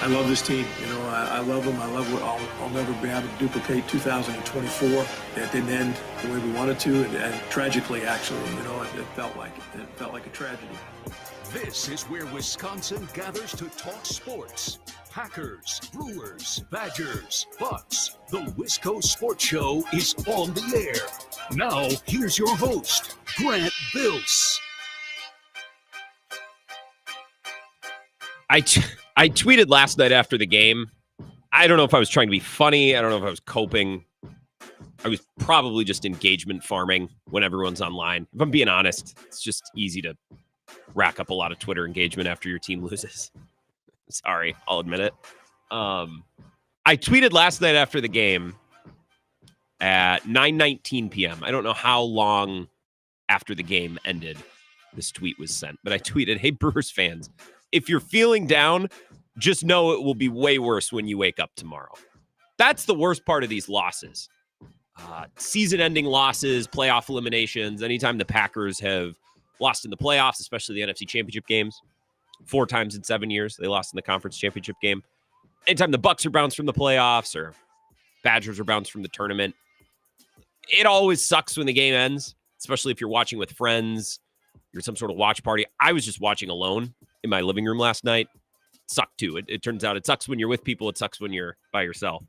I love this team. I love them. I love what I'll never be able to duplicate 2024. It didn't end the way we wanted to, and tragically, actually, it felt like it. It felt like a tragedy. This is where Wisconsin gathers to talk sports. Packers, Brewers, Badgers, Bucks. The Wisco Sports Show is on the air. Now, here's your host, Grant Bills. I tweeted last night after the game. I don't know if I was trying to be funny. I don't know if I was coping. I was probably just engagement farming when everyone's online. If I'm being honest, it's just easy to rack up a lot of Twitter engagement after your team loses. Sorry, I'll admit it. I tweeted last night after the game at 9:19 p.m. I don't know how long after the game ended this tweet was sent, but I tweeted, "Hey, Brewers fans, if you're feeling down, just know it will be way worse when you wake up tomorrow." That's the worst part of these losses. Season-ending losses, playoff eliminations, anytime the Packers have lost in the playoffs, especially the NFC Championship games. 4 times in 7 years, they lost in the conference championship game. Anytime the Bucks are bounced from the playoffs or Badgers are bounced from the tournament, it always sucks when the game ends, especially if you're watching with friends, you're at some sort of watch party. I was just watching alone in my living room last night. It sucked too. It turns out it sucks when you're with people. It sucks when you're by yourself.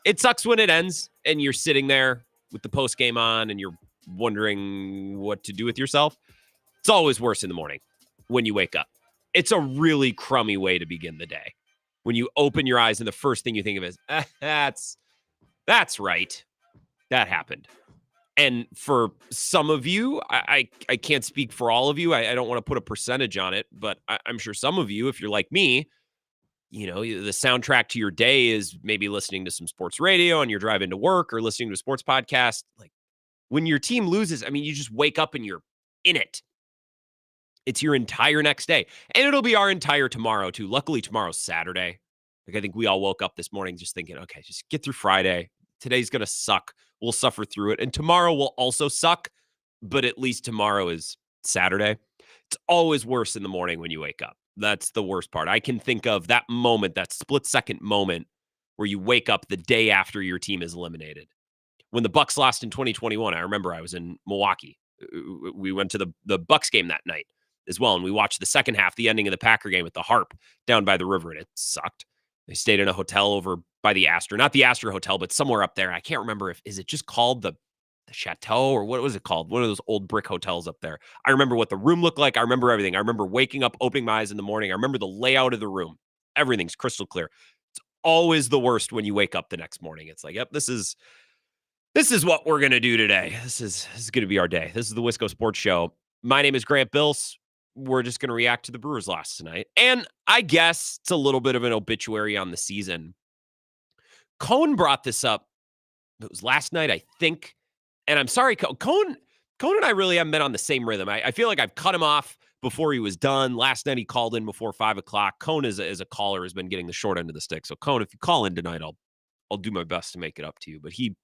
It sucks when it ends and you're sitting there with the post game on and you're wondering what to do with yourself. It's always worse in the morning when you wake up. It's a really crummy way to begin the day. When you open your eyes and the first thing you think of is, that's right. That happened. And for some of you, I can't speak for all of you. I don't want to put a percentage on it, but I'm sure some of you, if you're like me, the soundtrack to your day is maybe listening to some sports radio and you're driving to work or listening to a sports podcast. Like when your team loses, you just wake up and you're in it. It's your entire next day. And it'll be our entire tomorrow too. Luckily, tomorrow's Saturday. I think we all woke up this morning just thinking, okay, just get through Friday. Today's going to suck. We'll suffer through it. And tomorrow will also suck, but at least tomorrow is Saturday. It's always worse in the morning when you wake up. That's the worst part. I can think of that moment, that split-second moment where you wake up the day after your team is eliminated. When the Bucks lost in 2021, I remember I was in Milwaukee. We went to the Bucks game that night as well, and we watched the second half, the ending of the Packer game with the harp down by the river, and it sucked. They stayed in a hotel over by the Astor, not the Astor Hotel, but somewhere up there. I can't remember is it just called the Chateau or what was it called? One of those old brick hotels up there. I remember what the room looked like. I remember everything. I remember waking up, opening my eyes in the morning. I remember the layout of the room. Everything's crystal clear. It's always the worst when you wake up the next morning. It's like, yep, this is what we're going to do today. This is going to be our day. This is the Wisco Sports Show. My name is Grant Bills. We're just going to react to the Brewers loss tonight. And I guess it's a little bit of an obituary on the season. Cohen brought this up. It was last night, I think. And I'm sorry, Cohen and I really haven't been on the same rhythm. I feel like I've cut him off before he was done. Last night, he called in before 5 o'clock. Cohen, as a caller, has been getting the short end of the stick. So, Cohen, if you call in tonight, I'll do my best to make it up to you. But he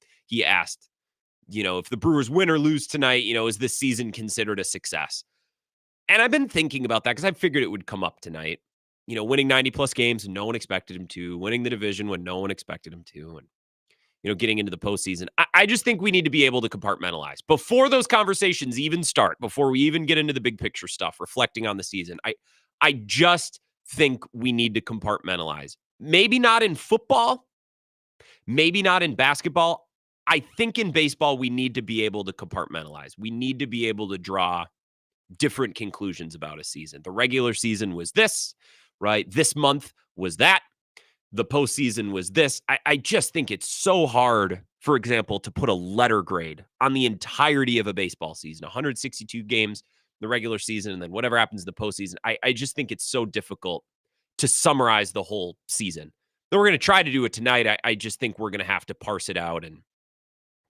asked, if the Brewers win or lose tonight, is this season considered a success? And I've been thinking about that because I figured it would come up tonight. Winning 90-plus games and no one expected him to. Winning the division when no one expected him to. And, getting into the postseason. I just think we need to be able to compartmentalize. Before those conversations even start, before we even get into the big picture stuff, reflecting on the season, I just think we need to compartmentalize. Maybe not in football. Maybe not in basketball. I think in baseball, we need to be able to compartmentalize. We need to be able to draw different conclusions about a season. The regular season was this, right? This month was that. The postseason was this. I just think it's so hard, for example, to put a letter grade on the entirety of a baseball season, 162 games, the regular season, and then whatever happens in the postseason. I just think it's so difficult to summarize the whole season. Though we're going to try to do it tonight, I just think we're going to have to parse it out and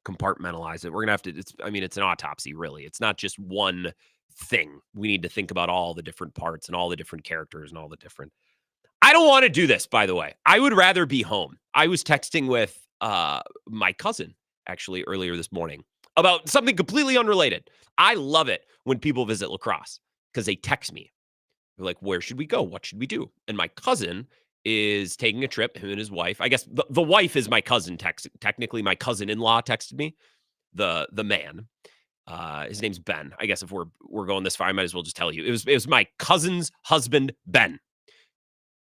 compartmentalize it. We're going to have to, it's an autopsy, really. It's not just one thing. We need to think about all the different parts and all the different characters and all the different. I don't want to do this, by the way. I would rather be home. I was texting with my cousin, actually, earlier this morning about something completely unrelated. I love it when people visit La Crosse because they text me. They're like, where should we go? What should we do? And my cousin is taking a trip, him and his wife. I guess the wife is my cousin, technically my cousin-in-law texted me, the man. His name's Ben. I guess if we're going this far, I might as well just tell you. It was my cousin's husband, Ben.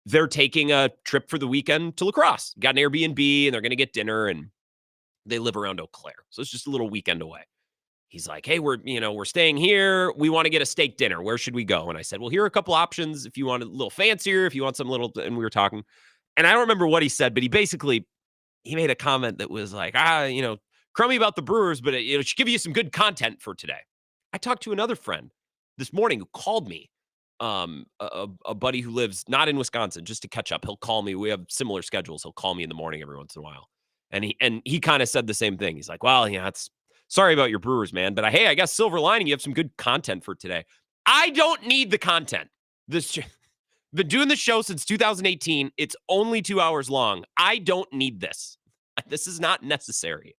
They're taking a trip for the weekend to La Crosse. Got an Airbnb, and they're going to get dinner, and they live around Eau Claire. So it's just a little weekend away. He's like, hey, we're staying here. We want to get a steak dinner. Where should we go? And I said, well, here are a couple options. If you want a little fancier, if you want some little, and we were talking. And I don't remember what he said, but he made a comment that was like, crummy about the Brewers, but it should give you some good content for today. I talked to another friend this morning who called me, a buddy who lives not in Wisconsin, just to catch up. He'll call me. We have similar schedules. He'll call me in the morning every once in a while. And he kind of said the same thing. He's like, well, it's sorry about your Brewers, man. But hey, I guess silver lining, you have some good content for today. I don't need the content. Been doing the show since 2018. It's only 2 hours long. I don't need this. This is not necessary.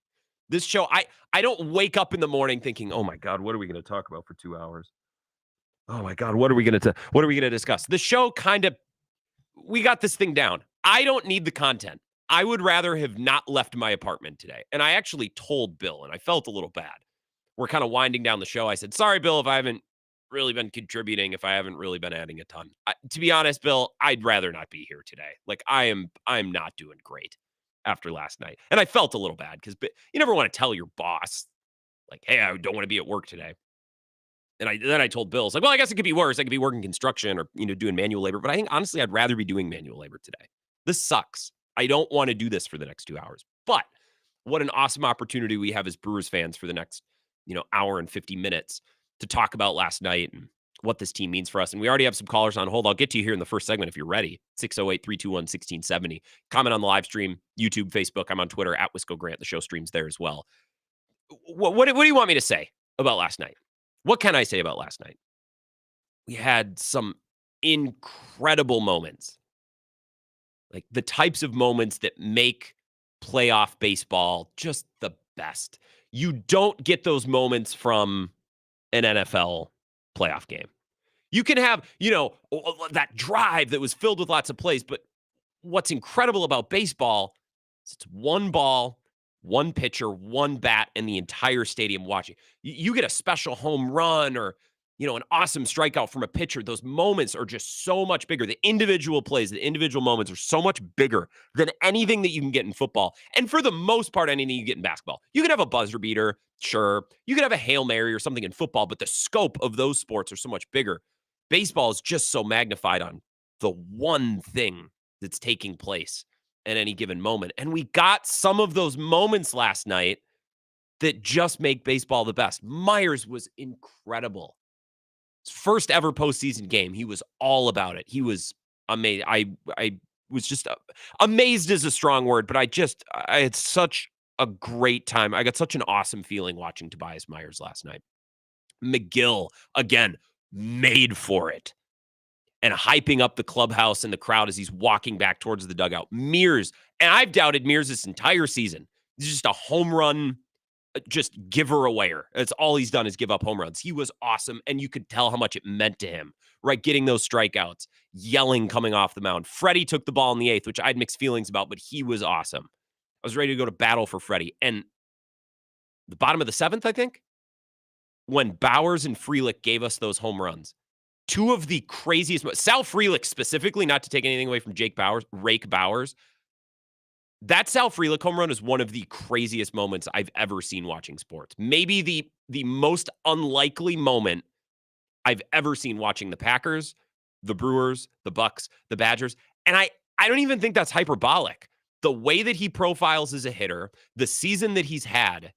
This show, I don't wake up in the morning thinking, oh my God, what are we going to talk about for 2 hours? Oh my God, what are we going to discuss? The show we got this thing down. I don't need the content. I would rather have not left my apartment today. And I actually told Bill, and I felt a little bad. We're kind of winding down the show. I said, sorry, Bill, if I haven't really been contributing, if I haven't really been adding a ton. To be honest, Bill, I'd rather not be here today. Like I'm not doing great after last night. And I felt a little bad because you never want to tell your boss, like, hey, I don't want to be at work today. And then I told Bill, it's like, well, I guess it could be worse. I could be working construction or, doing manual labor. But I think, honestly, I'd rather be doing manual labor today. This sucks. I don't want to do this for the next 2 hours. But what an awesome opportunity we have as Brewers fans for the next, hour and 50 minutes to talk about last night and what this team means for us. And we already have some callers on hold. I'll get to you here in the first segment if you're ready. 608-321-1670. Comment on the live stream, YouTube, Facebook. I'm on Twitter, @WiscoGrant. The show streams there as well. What do you want me to say about last night? What can I say about last night? We had some incredible moments. Like the types of moments that make playoff baseball just the best. You don't get those moments from an NFL playoff game. You can have, that drive that was filled with lots of plays, but what's incredible about baseball is it's one ball, one pitcher, one bat, and the entire stadium watching. You get a special home run or, an awesome strikeout from a pitcher. Those moments are just so much bigger. The individual plays, the individual moments are so much bigger than anything that you can get in football. And for the most part, anything you get in basketball. You can have a buzzer beater, sure. You can have a Hail Mary or something in football, but the scope of those sports are so much bigger. Baseball is just so magnified on the one thing that's taking place at any given moment. And we got some of those moments last night that just make baseball the best. Myers was incredible. His first ever postseason game, he was all about it. He was amazing. I was just amazed is a strong word, but I had such a great time. I got such an awesome feeling watching Tobias Myers last night. McGill, again, made for it. And hyping up the clubhouse and the crowd as he's walking back towards the dugout. Mears, and I've doubted Mears this entire season. He's just a home run, just giver-awayer. That's all he's done is give up home runs. He was awesome, and you could tell how much it meant to him, right? Getting those strikeouts, yelling coming off the mound. Freddie took the ball in the eighth, which I had mixed feelings about, but he was awesome. I was ready to go to battle for Freddie. And the bottom of the seventh, I think, when Bowers and Frelick gave us those home runs, two of the craziest, Sal Frelick specifically, not to take anything away from Rake Bowers, that Sal Frelick home run is one of the craziest moments I've ever seen watching sports. Maybe the most unlikely moment I've ever seen watching the Packers, the Brewers, the Bucks, the Badgers. And I don't even think that's hyperbolic. The way that he profiles as a hitter, the season that he's had,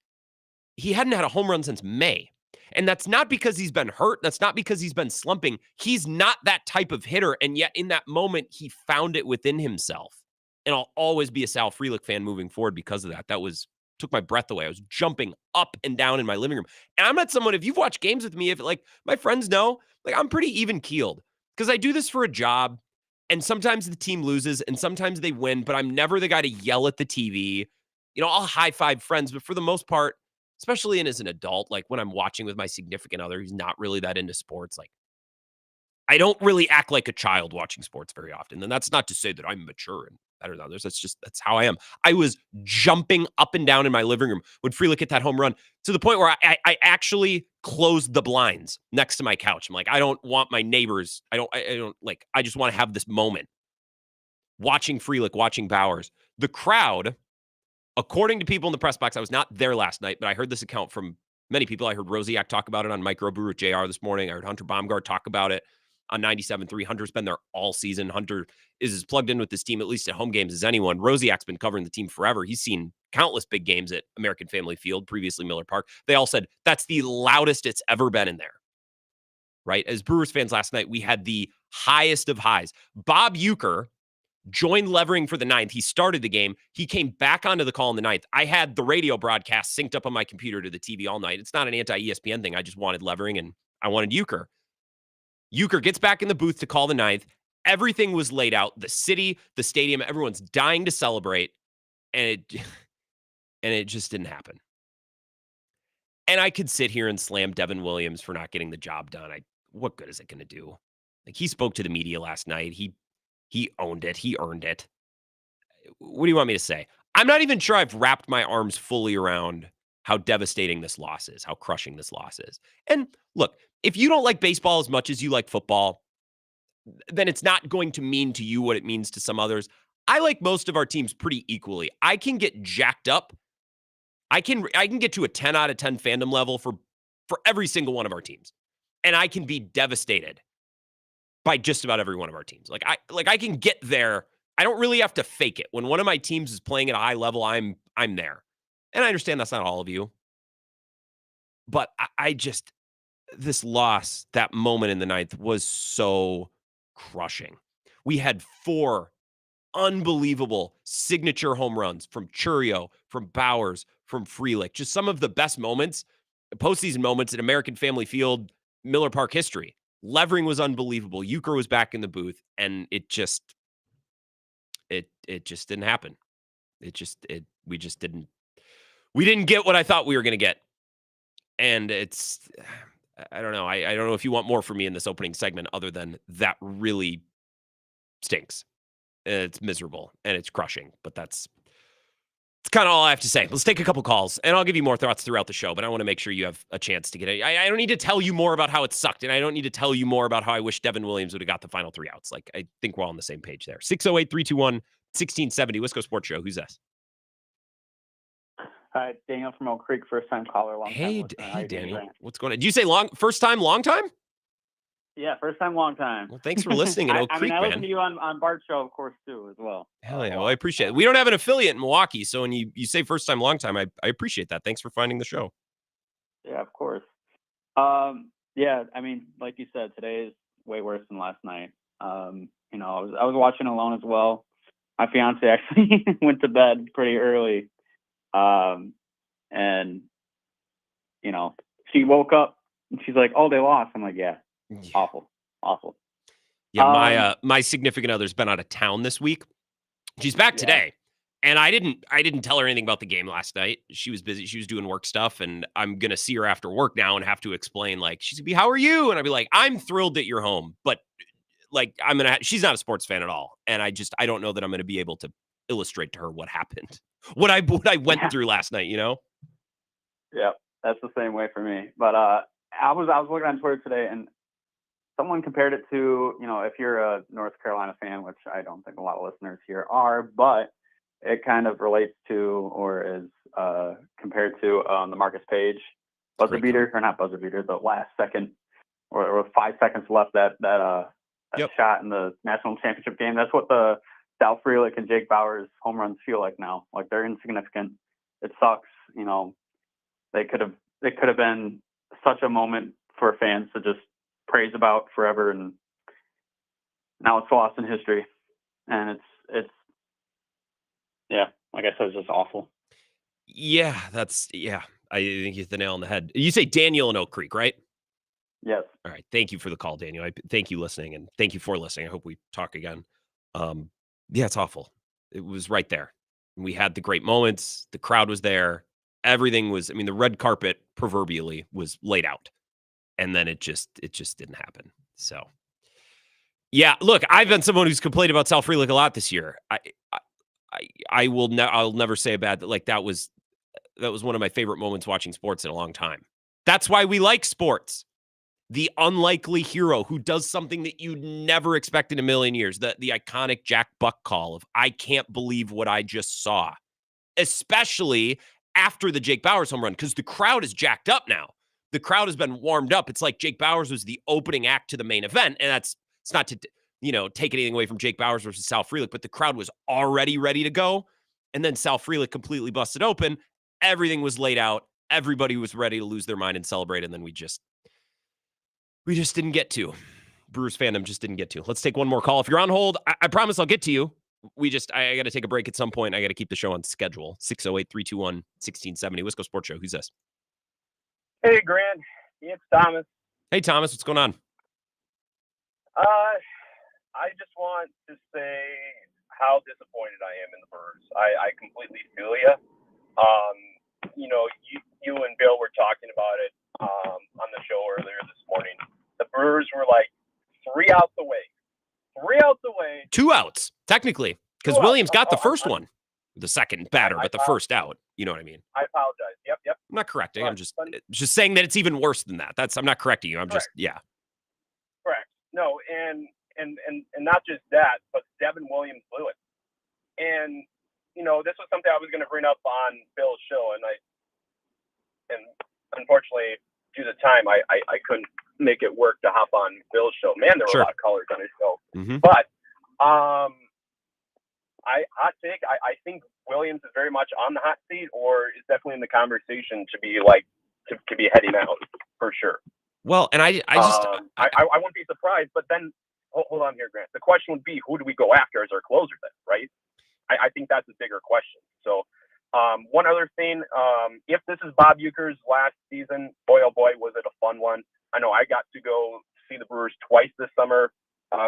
he hadn't had a home run since May. And that's not because he's been hurt. That's not because he's been slumping. He's not that type of hitter. And yet in that moment, he found it within himself. And I'll always be a Sal Frelick fan moving forward because of that. Took my breath away. I was jumping up and down in my living room. And I'm not someone, if you've watched games with me, if my friends know, I'm pretty even keeled because I do this for a job. And sometimes the team loses and sometimes they win, but I'm never the guy to yell at the TV. I'll high five friends, but for the most part, especially as an adult, like when I'm watching with my significant other, who's not really that into sports, I don't really act like a child watching sports very often. And that's not to say that I'm mature and better than others. That's how I am. I was jumping up and down in my living room when Frelick hit that home run to the point where I actually closed the blinds next to my couch. I'm like, I don't want my neighbors. I just want to have this moment watching Frelick, watching Bowers. The crowd, according to people in the press box, I was not there last night, but I heard this account from many people. I heard Rosiak talk about it on Microbrew with JR this morning. I heard Hunter Baumgart talk about it on 97.3. Hunter's been there all season. Hunter is as plugged in with this team, at least at home games, as anyone. Rosiak's been covering the team forever. He's seen countless big games at American Family Field, previously Miller Park. They all said that's the loudest it's ever been in there, right? As Brewers fans last night, we had the highest of highs. Bob Uecker joined Levering for the ninth. He started the game. He came back onto the call in the ninth. I had the radio broadcast synced up on my computer to the TV all night. It's not an anti-ESPN thing. I just wanted Levering and I wanted Uecker. Uecker gets back in the booth to call the ninth. Everything was laid out. The city, the stadium, everyone's dying to celebrate. And it just didn't happen. And I could sit here and slam Devin Williams for not getting the job done. What good is it going to do? Like, he spoke to the media last night. He owned it. He earned it. What do you want me to say? I'm not even sure I've wrapped my arms fully around how devastating this loss is, how crushing this loss is. And look, if you don't like baseball as much as you like football, then it's not going to mean to you what it means to some others. I like most of our teams pretty equally. I can get jacked up. I can get to a 10 out of 10 fandom level for every single one of our teams. And I can be devastated by just about every one of our teams. I can get there. I don't really have to fake it. When one of my teams is playing at a high level, I'm there. And I understand that's not all of you. But I just, this loss, that moment in the ninth was so crushing. We had 4 unbelievable signature home runs from Churio, from Bowers, from Frelick. Just some of the best moments, postseason moments in American Family Field, Miller Park history. Levering was unbelievable. Uecker was back in the booth, and it just didn't happen. We didn't get what I thought we were going to get. And I don't know. I don't know if you want more from me in this opening segment other than that really stinks. It's miserable and it's crushing, but that's kind of all I have to say. Let's take a couple calls and I'll give you more thoughts throughout the show, but I want to make sure you have a chance to get it. I don't need to tell you more about how it sucked, and I don't need to tell you more about how I wish Devin Williams would have got the final 3 outs. Like, I think we're all on the same page there. 608-321-1670, Wisco Sports Show. Who's this? Hi, Daniel from Oak Creek, first-time caller, long time listener. Hey, Daniel. What's going on? Did you say first time, long time? Yeah, first time, long time. Well, thanks for listening in Oak Creek, man. I listen to you on Bart's show, of course, too, as well. Hell yeah. Well, I appreciate it. We don't have an affiliate in Milwaukee, so when you say first time, long time, I appreciate that. Thanks for finding the show. Yeah, of course. Yeah, I mean, like you said, today is way worse than last night. I was watching alone as well. My fiance actually went to bed pretty early. And, she woke up and she's like, oh, they lost. I'm like, yeah. Awful. Yeah, my significant other's been out of town this week. She's back today, and I didn't tell her anything about the game last night. She was busy. She was doing work stuff, and I'm gonna see her after work now and have to explain. Like, she's gonna be, "How are you?" And I'd be like, "I'm thrilled that you're home," but like, she's not a sports fan at all, and I don't know that I'm gonna be able to illustrate to her what happened, what I went through last night. Yeah, that's the same way for me. But I was looking on Twitter today, and someone compared it to, if you're a North Carolina fan, which I don't think a lot of listeners here are, but it kind of relates to, or is compared to the Marcus Page buzzer beater, or not buzzer beater, the last second or 5 seconds left that shot in the national championship game. That's what the Sal Frelick and Jake Bowers home runs feel like now. Like, they're insignificant. It sucks. They could have been such a moment for fans to just praise about forever, and now it's lost in history. And it's like I said, it's just awful. Yeah, I think you hit the nail on the head. You say Daniel in Oak Creek, right? Yes. All right. Thank you for the call, Daniel. Thank you listening, and thank you for listening. I hope we talk again. Yeah, it's awful. It was right there. We had the great moments. The crowd was there. Everything was, the red carpet proverbially was laid out, and then it just didn't happen. So Yeah, look, I've been someone who's complained about Sal Frelick a lot this year. I'll never say a bad, like, that was one of my favorite moments watching sports in a long time. That's why we like sports. The unlikely hero who does something that you never expect in a million years. The iconic Jack Buck call of, I can't believe what I just saw. Especially after the Jake Bauers home run, because the crowd is jacked up now. The crowd has been warmed up. It's like Jake Bauers was the opening act to the main event. And it's not to, take anything away from Jake Bauers versus Sal Frelick, but the crowd was already ready to go. And then Sal Frelick completely busted open. Everything was laid out. Everybody was ready to lose their mind and celebrate. And then we just didn't get to. Brewers fandom just didn't get to. Let's take one more call. If you're on hold, I promise I'll get to you. I got to take a break at some point. I got to keep the show on schedule. 608-321-1670. Wisco Sports Show. Who's this? Hey, Grant. It's Thomas. Hey, Thomas. What's going on? I just want to say how disappointed I am in the Brewers. I completely feel you. You and Bill were talking about it on the show earlier this morning. The Brewers were like 3 outs away. 3 outs away. 2 outs, technically, because Williams got the first one. The second batter, but the first out. You know what I mean? I apologize. Yep. I'm not correcting. I'm just saying that it's even worse than that. I'm not correcting you. I'm Correct. Yeah. Correct. No, and not just that, but Devin Williams blew it. And this was something I was going to bring up on Bill's show, and unfortunately, due to time, I couldn't make it work to hop on Bill's show. Man, there were a lot of callers on his show. Mm-hmm. But hot take, I think Williams is very much on the hot seat, or is definitely in the conversation to be to be heading out for sure. Well, and I wouldn't be surprised. But then, hold on here, Grant. The question would be, who do we go after as our closer then, right? I think that's a bigger question. So, one other thing, if this is Bob Uecker's last season, boy, oh boy, was it a fun one. I know I got to go see the Brewers twice this summer,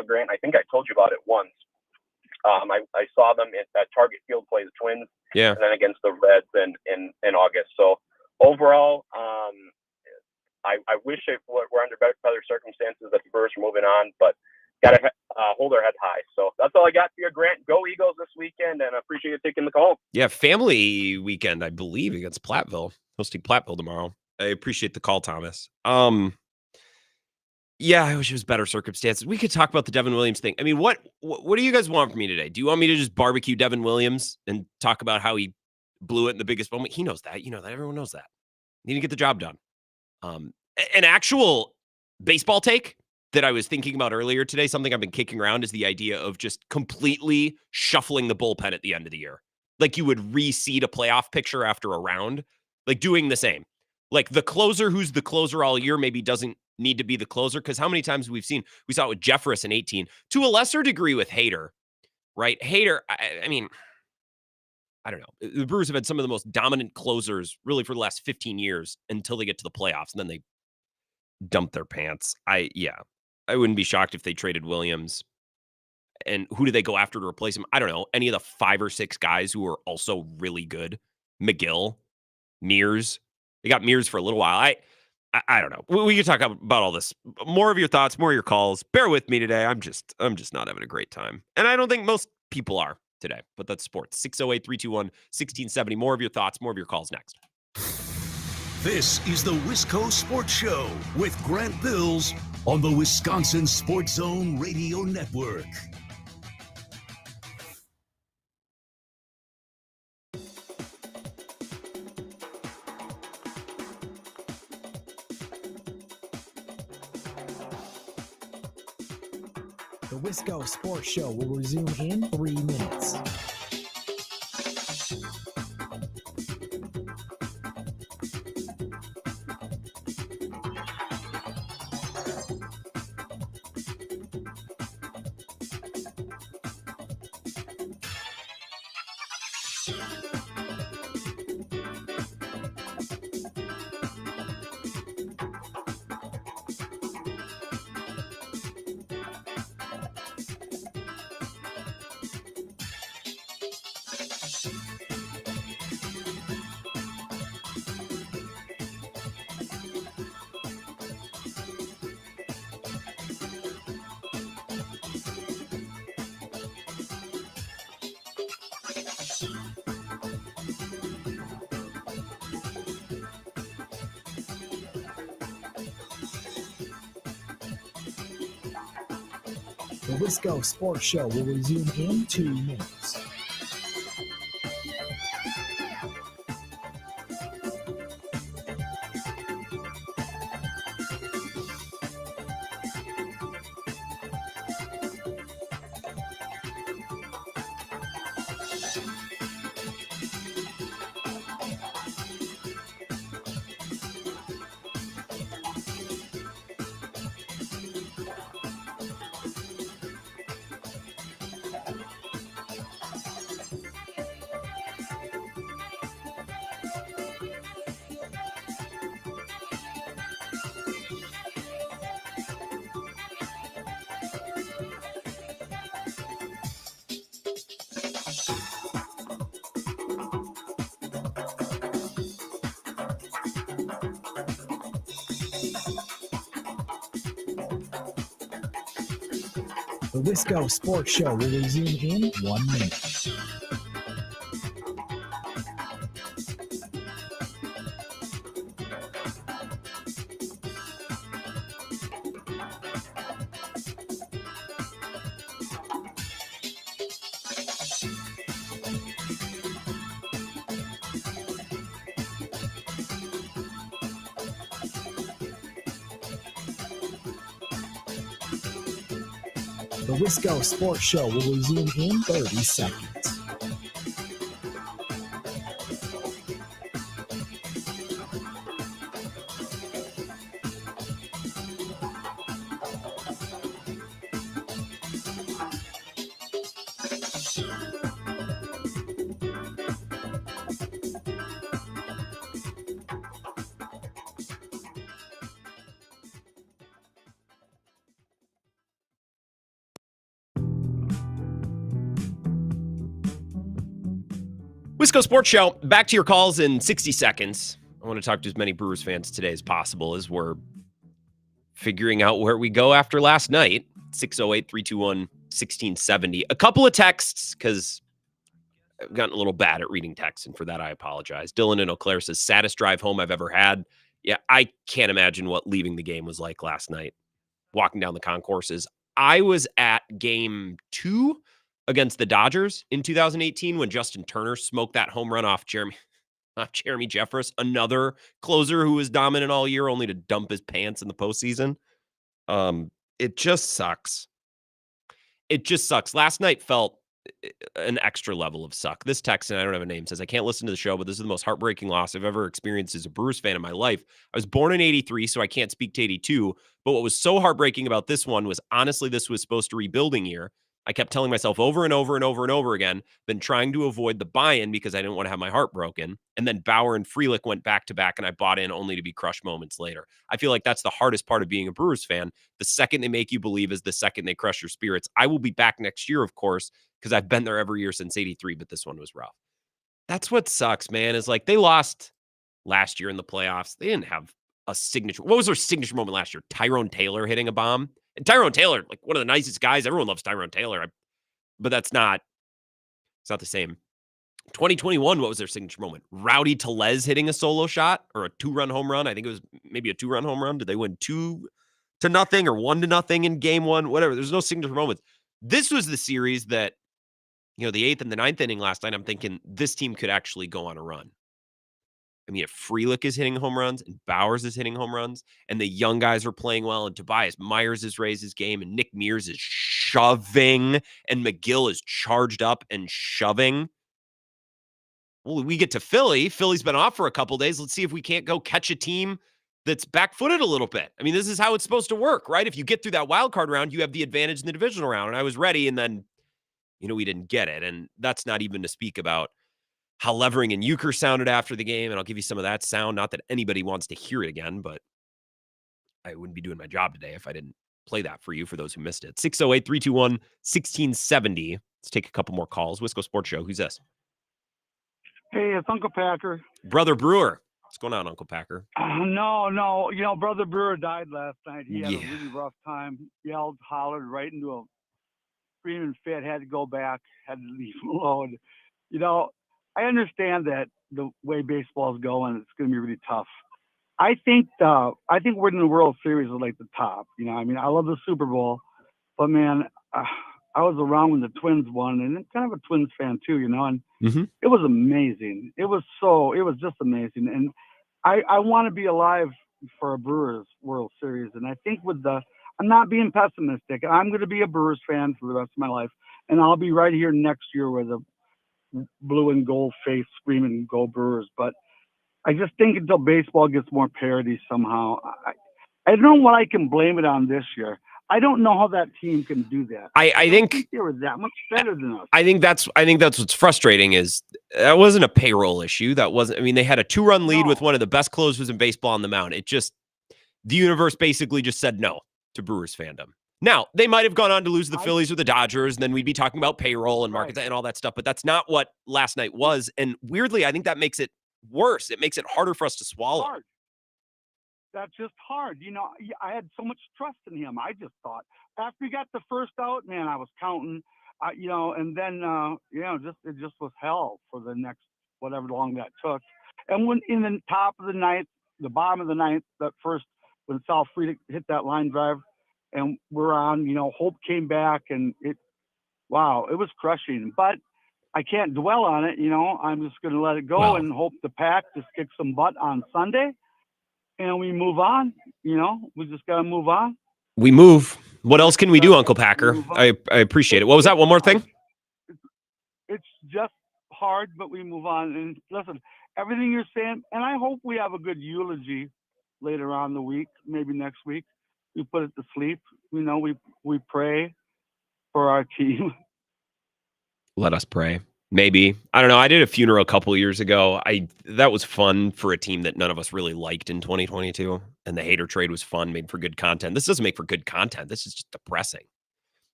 Grant. I think I told you about it once. I saw them at Target Field play the Twins, and then against the Reds in August. So overall, I wish it were under better circumstances that the Brewers were moving on, but got to hold our head high. So that's all I got for you, Grant. Go Eagles this weekend, and I appreciate you taking the call. Yeah, family weekend, I believe, against Platteville. Hosting Platteville tomorrow. I appreciate the call, Thomas. Yeah, I wish it was better circumstances. We could talk about the Devin Williams thing. I mean, what do you guys want from me today? Do you want me to just barbecue Devin Williams and talk about how he blew it in the biggest moment? He knows that. You know that. Everyone knows that. He didn't get the job done. An actual baseball take that I was thinking about earlier today, something I've been kicking around, is the idea of just completely shuffling the bullpen at the end of the year. Like you would reseed a playoff picture after a round, like doing the same. Like the closer who's the closer all year maybe doesn't need to be the closer, because how many times we saw it with Jeffress in 18, to a lesser degree with Hader, right? Hader, I mean, I don't know. The Brewers have had some of the most dominant closers really for the last 15 years until they get to the playoffs, and then they dump their pants. I wouldn't be shocked if they traded Williams. And who do they go after to replace him? I don't know. Any of the 5 or 6 guys who are also really good. McGill, Mears. They got Mears for a little while. I don't know. We can talk about all this. More of your thoughts, more of your calls. Bear with me today. I'm just not having a great time. And I don't think most people are today, but that's sports. 608-321-1670. More of your thoughts, more of your calls next. This is the Wisco Sports Show with Grant Bills on the Wisconsin Sports Zone Radio Network. The Wisco Sports Show will resume in 3 minutes. The Wisco Sports Show will resume in 2 minutes. The Wisco Sports Show will resume in 1 minute. The Wisco Sports Show will resume in 30 seconds. Wisco Sports Show, back to your calls in 60 seconds. I want to talk to as many Brewers fans today as possible as we're figuring out where we go after last night. 608-321-1670. A couple of texts, because I've gotten a little bad at reading texts, and for that I apologize. Dylan in Eau Claire says, saddest drive home I've ever had. Yeah, I can't imagine what leaving the game was like last night. Walking down the concourses. I was at game 2 against the Dodgers in 2018 when Justin Turner smoked that home run off Jeremy Jeffress, another closer who was dominant all year, only to dump his pants in the postseason. It just sucks. It just sucks. Last night felt an extra level of suck. This text, and I don't have a name, says, I can't listen to the show, but this is the most heartbreaking loss I've ever experienced as a Brewers fan in my life. I was born in 83, so I can't speak to 82. But what was so heartbreaking about this one was, honestly, this was supposed to rebuilding year. I kept telling myself over and over and over and over again, been trying to avoid the buy-in because I didn't want to have my heart broken. And then Bauer and Frelick went back-to-back, and I bought in only to be crushed moments later. I feel like that's the hardest part of being a Brewers fan. The second they make you believe is the second they crush your spirits. I will be back next year, of course, because I've been there every year since 83, but this one was rough. That's what sucks, man, is like they lost last year in the playoffs. They didn't have a signature. What was their signature moment last year? Tyrone Taylor hitting a bomb. And Tyrone Taylor, like one of the nicest guys. Everyone loves Tyrone Taylor. But it's not the same. 2021, what was their signature moment? Rowdy Tellez hitting a solo shot or a 2-run home run. I think it was maybe a 2-run home run. Did they win 2-0 or 1-0 in game 1? Whatever. There's no signature moments. This was the series that, the 8th and the 9th inning last night, I'm thinking this team could actually go on a run. I mean, if Frelick is hitting home runs and Bowers is hitting home runs and the young guys are playing well and Tobias Myers has raised his game and Nick Mears is shoving and McGill is charged up and shoving. Well, we get to Philly. Philly's been off for a couple days. Let's see if we can't go catch a team that's back-footed a little bit. I mean, this is how it's supposed to work, right? If you get through that wild card round, you have the advantage in the divisional round. And I was ready, and then, we didn't get it. And that's not even to speak about how Levering and Euchre sounded after the game, and I'll give you some of that sound. Not that anybody wants to hear it again, but I wouldn't be doing my job today if I didn't play that for you, for those who missed it. 608-321-1670. Let's take a couple more calls. Wisco Sports Show. Who's this? Hey, it's Uncle Packer. Brother Brewer. What's going on, Uncle Packer? No. Brother Brewer died last night. He had a Yeah. really rough time. Yelled, hollered right into a screaming fit. Had to go back. Had to leave him alone. I understand that the way baseball is going, it's going to be really tough. I think winning the World Series is like the top. I love the Super Bowl, but man, I was around when the Twins won, and I'm kind of a Twins fan too, and Mm-hmm. it was amazing. It was just amazing. And I want to be alive for a Brewers World Series. And I think I'm not being pessimistic. I'm going to be a Brewers fan for the rest of my life. And I'll be right here next year with a blue and gold face screaming "Go Brewers." But I just think until baseball gets more parity somehow, I don't know what I can blame it on this year. I don't know how that team can do that. I think they were that much better than us. I think that's what's frustrating is that wasn't a payroll issue. That wasn't. I mean, they had a 2-run lead with one of the best closers in baseball on the mound. The universe basically just said no to Brewers fandom. Now, they might have gone on to lose to the Phillies or the Dodgers, and then we'd be talking about payroll and markets and all that stuff, but that's not what last night was. And weirdly, I think that makes it worse. It makes it harder for us to swallow. Hard. That's just hard. I had so much trust in him. I just thought after he got the first out, man, I was counting, and then, it just was hell for the next, whatever long that took. And when in the top of the ninth, the bottom of the ninth, that first, when Sal Frieda hit that line drive and we're on, Hope came back and it was crushing, but I can't dwell on it. I'm just going to let it go and hope the Pack just kicks some butt on Sunday. And we move on, we just got to move on. We move. What else can we do, Uncle Packer? I appreciate it. What was that? One more thing? It's just hard, but we move on. And listen, everything you're saying, and I hope we have a good eulogy later on the week, maybe next week. We put it to sleep. We pray for our team. Let us pray. Maybe. I don't know. I did a funeral a couple of years ago. That was fun for a team that none of us really liked in 2022. And the hater trade was fun, made for good content. This doesn't make for good content. This is just depressing.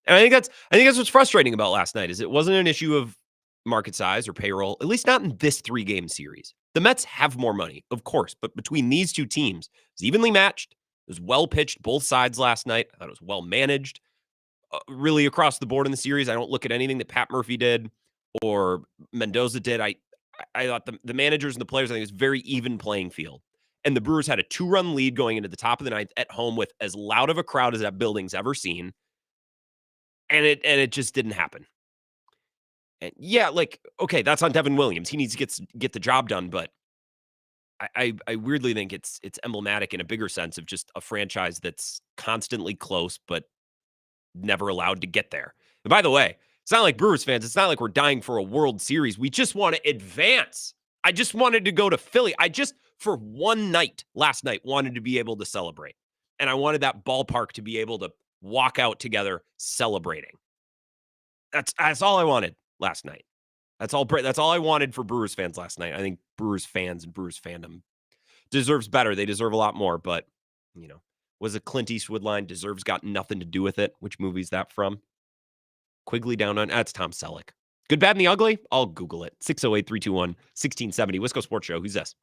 And I think that's what's frustrating about last night is it wasn't an issue of market size or payroll, at least not in this 3-game series. The Mets have more money, of course, but between these two teams, it was evenly matched. It was well pitched both sides last night. I thought it was well managed. Really across the board in the series. I don't look at anything that Pat Murphy did or Mendoza did. I thought the managers and the players, I think it was very even playing field. And the Brewers had a 2-run lead going into the top of the ninth at home with as loud of a crowd as that building's ever seen. And it just didn't happen. And yeah, okay, that's on Devin Williams. He needs to get the job done, but I weirdly think it's emblematic in a bigger sense of just a franchise that's constantly close, but never allowed to get there. And by the way, it's not like Brewers fans. It's not like we're dying for a World Series. We just want to advance. I just wanted to go to Philly. I just, for one night, last night, wanted to be able to celebrate. And I wanted that ballpark to be able to walk out together celebrating. That's all I wanted last night. That's all I wanted for Brewers fans last night. I think Brewers fans and Brewers fandom deserves better. They deserve a lot more, but, was a Clint Eastwood line, deserves got nothing to do with it. Which movie is that from? Quigley Down on, that's Tom Selleck. Good, Bad, and the Ugly? I'll Google it. 608-321-1670. Wisco Sports Show. Who's this?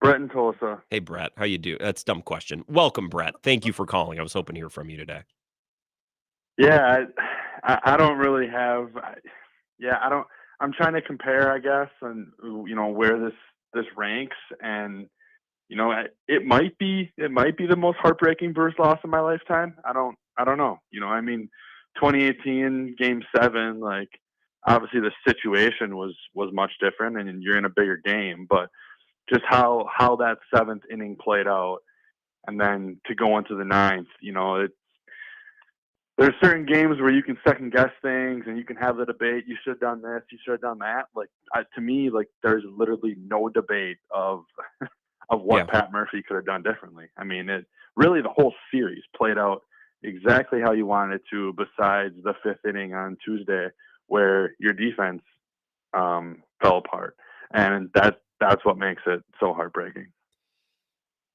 Brett and Tulsa. Hey, Brett. How you do? That's a dumb question. Welcome, Brett. Thank you for calling. I was hoping to hear from you today. Yeah, I don't really have. I'm trying to compare, I guess, and where this ranks, and it might be the most heartbreaking Brewers loss of my lifetime. I don't know. 2018 Game 7, obviously the situation was much different, and you're in a bigger game, but just how that 7th inning played out, and then to go into the 9th, there's certain games where you can second guess things and you can have the debate. You should have done this. You should have done that. To me, there's literally no debate of what Pat Murphy could have done differently. I mean, really the whole series played out exactly how you wanted it to, besides the 5th inning on Tuesday where your defense fell apart. And that's what makes it so heartbreaking.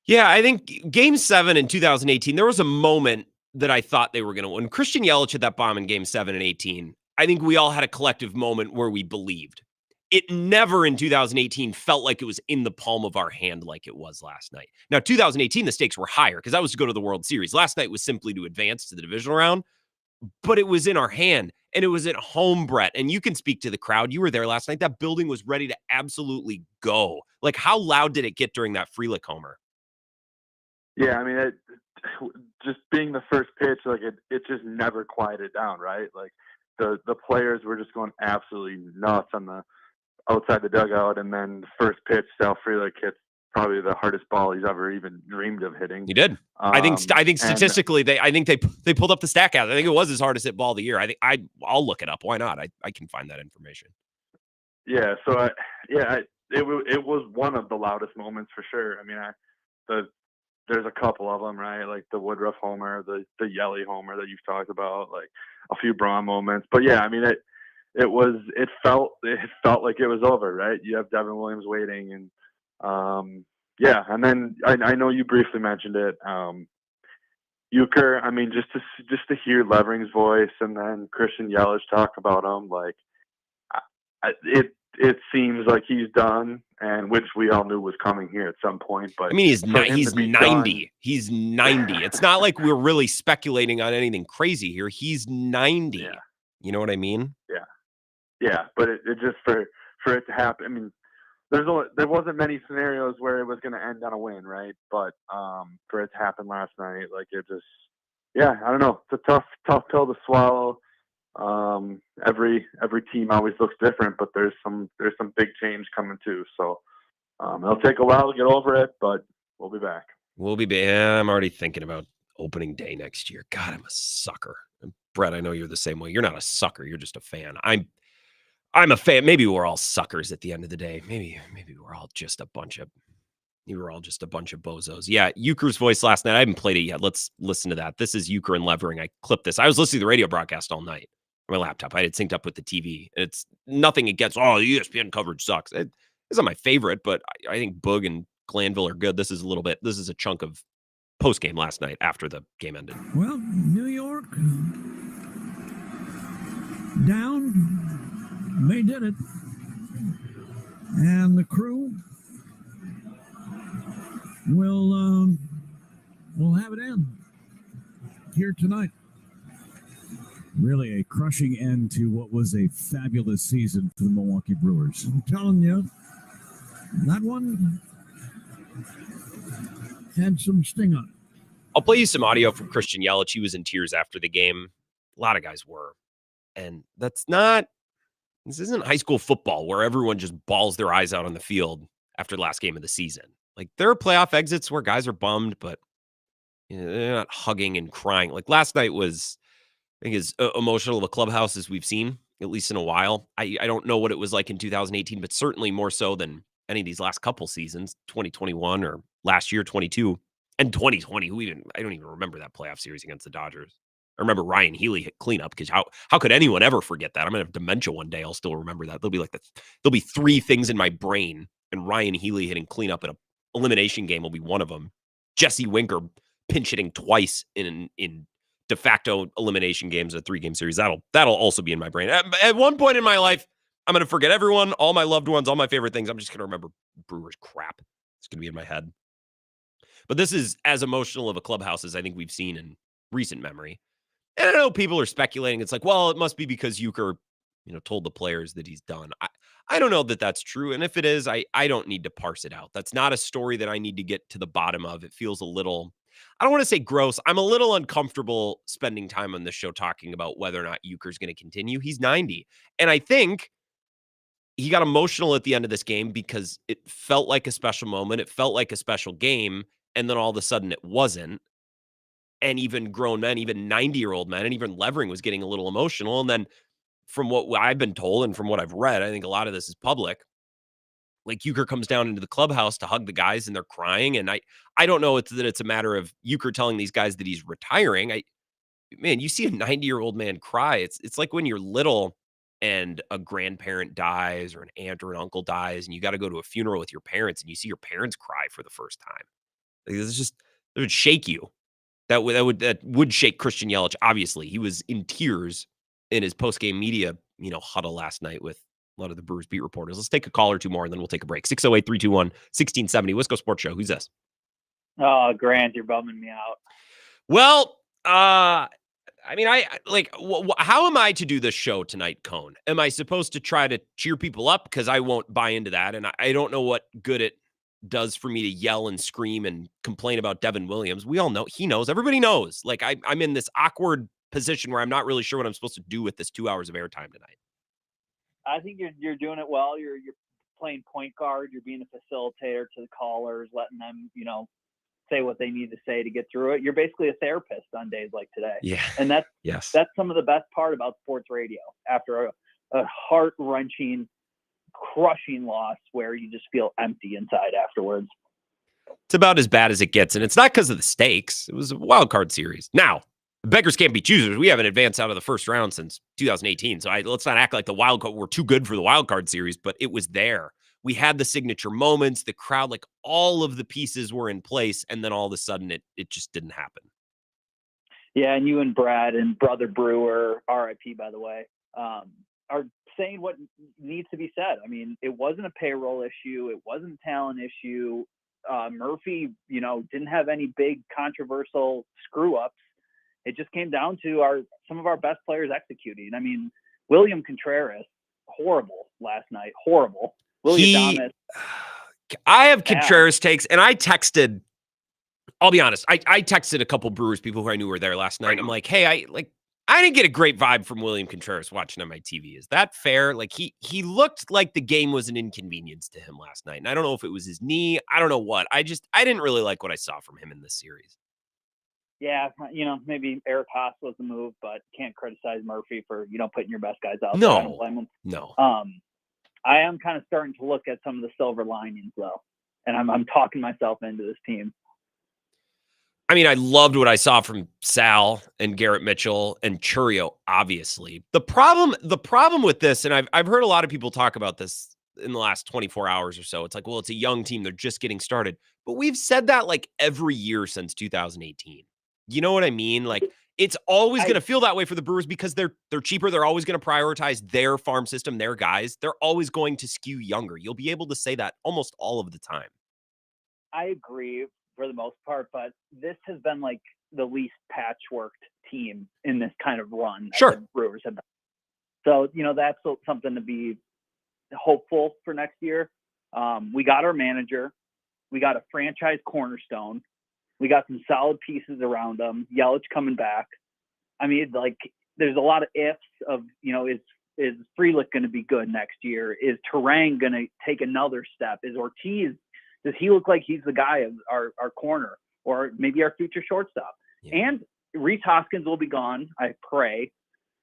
Yeah, I think Game 7 in 2018, there was a moment that I thought they were going to win. Christian Yelich hit that bomb in Game 7 and 18. I think we all had a collective moment where we believed. It never in 2018 felt like it was in the palm of our hand like it was last night. Now, 2018, the stakes were higher because that was to go to the World Series. Last night was simply to advance to the divisional round, but it was in our hand, and it was at home, Brett. And you can speak to the crowd. You were there last night. That building was ready to absolutely go. How loud did it get during that Frelick homer? Yeah, I mean, just being the first pitch, like it just never quieted down, right? Like the players were just going absolutely nuts on the outside the dugout, and then the first pitch, Sal Frelick hits probably the hardest ball he's ever even dreamed of hitting. He did. I think statistically, they pulled up the stat count. I think it was his hardest hit ball of the year. I'll look it up. Why not? I can find that information. Yeah. So it was one of the loudest moments for sure. I mean, there's a couple of them, right? Like the Woodruff homer, the Yelly homer that you've talked about, like a few Braun moments. But yeah, I mean, it felt like it was over, right? You have Devin Williams waiting, and yeah, and then I know you briefly mentioned it. Euchre, I mean, just to hear Levering's voice and then Christian Yelich talk about him, like it seems like he's done, and which we all knew was coming here at some point. But I mean, he's 90. Done, he's 90. It's not like we're really speculating on anything crazy here. He's 90. Yeah. You know what I mean? Yeah, but it just for it to happen. I mean, there wasn't many scenarios where it was going to end on a win, right? But for it to happen last night, like it just, yeah, I don't know. It's a tough pill to swallow. Every team always looks different, but there's some big change coming too. So it'll take a while to get over it, but we'll be back. I'm already thinking about opening day next year. God, I'm a sucker. And Brett, I know you're the same way. You're not a sucker. You're just a fan. I'm a fan. Maybe we're all suckers at the end of the day. Maybe we're all just a bunch of bozos. Yeah, Euchre's voice last night. I haven't played it yet. Let's listen to that. This is Euchre and Levering. I clipped this. I was listening to the radio broadcast all night on my laptop. I had it synced up with the TV. It's nothing against, the ESPN coverage sucks. It's not my favorite, but I think Boog and Glanville are good. This is a chunk of post-game last night after the game ended. Well, New York down. They did it. And the crew will have it end here tonight. Really a crushing end to what was a fabulous season for the Milwaukee Brewers. I'm telling you, that one had some sting on it. I'll play you some audio from Christian Yelich. He was in tears after the game. A lot of guys were. And this isn't high school football where everyone just bawls their eyes out on the field after the last game of the season. Like, there are playoff exits where guys are bummed, but they're not hugging and crying. Like last night was, I think, as emotional of a clubhouse as we've seen, at least in a while. I don't know what it was like in 2018, but certainly more so than any of these last couple seasons, 2021 or last year, 22 and 2020. I don't even remember that playoff series against the Dodgers. I remember Ryan Healy hit cleanup, because how could anyone ever forget that? I'm gonna have dementia one day. I'll still remember that. There'll be three things in my brain, and Ryan Healy hitting cleanup in an elimination game will be one of them. Jesse Winker pinch hitting twice in de facto elimination games, a 3-game series. That'll also be in my brain. At one point in my life, I'm gonna forget everyone, all my loved ones, all my favorite things. I'm just gonna remember Brewers crap. It's gonna be in my head. But this is as emotional of a clubhouse as I think we've seen in recent memory. And I know people are speculating. It's like, well, it must be because Euchre, told the players that he's done. I don't know that that's true. And if it is, I don't need to parse it out. That's not a story that I need to get to the bottom of. It feels a little, I don't want to say gross. I'm a little uncomfortable spending time on this show talking about whether or not Euchre's going to continue. He's 90. And I think he got emotional at the end of this game because it felt like a special moment. It felt like a special game. And then all of a sudden it wasn't. And even grown men, even 90-year-old men, and even Levering was getting a little emotional. And then from what I've been told and from what I've read, I think a lot of this is public. Like, Euchre comes down into the clubhouse to hug the guys and they're crying. And I don't know that it's a matter of Euchre telling these guys that he's retiring. You see a 90-year-old man cry. It's like when you're little and a grandparent dies or an aunt or an uncle dies and you got to go to a funeral with your parents and you see your parents cry for the first time. Like, it would shake you. That would shake Christian Yelich. Obviously, he was in tears in his post-game media, huddle last night with a lot of the Brewers beat reporters. Let's take a call or two more, and then we'll take a break. 608-321-1670. Wisco Sports Show. Who's this? Oh, Grant, you're bumming me out. Well, how am I to do this show tonight, Cone? Am I supposed to try to cheer people up? Because I won't buy into that, and I don't know what good it does for me to yell and scream and complain about Devin Williams. We all know, he knows, everybody knows. Like I'm in this awkward position where I'm not really sure what I'm supposed to do with this 2 hours of airtime tonight. I think you're doing it well. You're playing point guard. You're being a facilitator to the callers, letting them, say what they need to say to get through it. You're basically a therapist on days like today. Yeah. And that's some of the best part about sports radio after a heart-wrenching, crushing loss where you just feel empty inside afterwards. It's about as bad as it gets, and it's not because of the stakes. It was a wild card series. Now, beggars can't be choosers. We haven't advanced out of the first round since 2018, so let's not act like the wild card, we're too good for the wild card series, but it was there. We had the signature moments, the crowd, like all of the pieces were in place, and then all of a sudden it just didn't happen. Yeah, and you and Brad and Brother Brewer, RIP by the way, are saying what needs to be said. I mean, it wasn't a payroll issue. It wasn't a talent issue. Murphy, didn't have any big controversial screw-ups. It just came down to some of our best players executing. I mean, William Contreras, horrible last night, horrible. Adames. I have Contreras takes, and I texted, I'll be honest, I texted a couple Brewers people who I knew were there last night. I'm like, hey, I didn't get a great vibe from William Contreras watching on my TV. Is that fair? Like he looked like the game was an inconvenience to him last night. And I don't know if it was his knee. I don't know what. I didn't really like what I saw from him in this series. Yeah, maybe Eric Haas was the move, but can't criticize Murphy for, putting your best guys out. No, I don't blame him. No. I am kind of starting to look at some of the silver linings though. And I'm talking myself into this team. I mean, I loved what I saw from Sal and Garrett Mitchell and Churio, obviously. The problem with this, and I've heard a lot of people talk about this in the last 24 hours or so. It's like, well, it's a young team. They're just getting started. But we've said that like every year since 2018. You know what I mean? Like it's always going to feel that way for the Brewers because they're cheaper. They're always going to prioritize their farm system, their guys. They're always going to skew younger. You'll be able to say that almost all of the time. I agree for the most part, but this has been like the least patchworked team in this kind of run. Sure. The Brewers have been. So, that's something to be hopeful for next year. We got our manager. We got a franchise cornerstone. We got some solid pieces around them. Yelich coming back. I mean, like, there's a lot of ifs of, is Frelick going to be good next year? Is Terang going to take another step? Is Ortiz, does he look like he's the guy of our corner or maybe our future shortstop? Yeah. And Rhys Hoskins will be gone, I pray.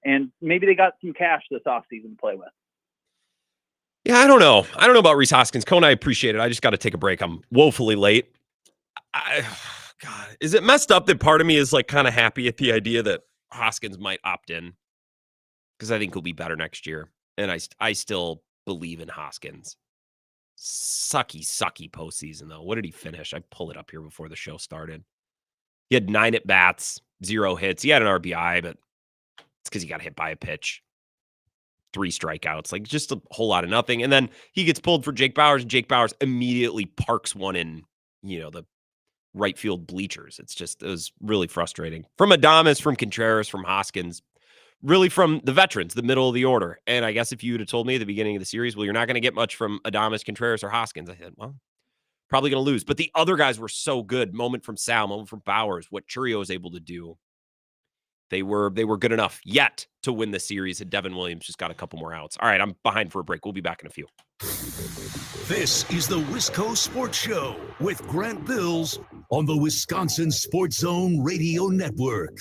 And maybe they got some cash this offseason to play with. Yeah, I don't know. I don't know about Rhys Hoskins. Cone, I appreciate it. I just got to take a break. I'm woefully late. God, is it messed up that part of me is like kind of happy at the idea that Hoskins might opt in? Because I think he'll be better next year. And I still believe in Hoskins. Sucky postseason, though. What did he finish? I pulled it up here before the show started. He had 9 at-bats, 0 hits. He had an RBI, but it's because he got hit by a pitch. 3 strikeouts, like just a whole lot of nothing. And then he gets pulled for Jake Bauers, and Jake Bauers immediately parks one in, the right field bleachers. It was really frustrating. From Adames, from Contreras, from Hoskins, really from the veterans, the middle of the order. And I guess if you would have told me at the beginning of the series, well, you're not going to get much from Adames, Contreras, or Hoskins, I said, well, probably going to lose. But the other guys were so good. Moment from Sal, moment from Bauers, what Churio was able to do. They were good enough yet to win the series, and Devin Williams just got a couple more outs. All right, I'm behind for a break. We'll be back in a few. This is the Wisco Sports Show with Grant Bills on the Wisconsin Sports Zone Radio Network.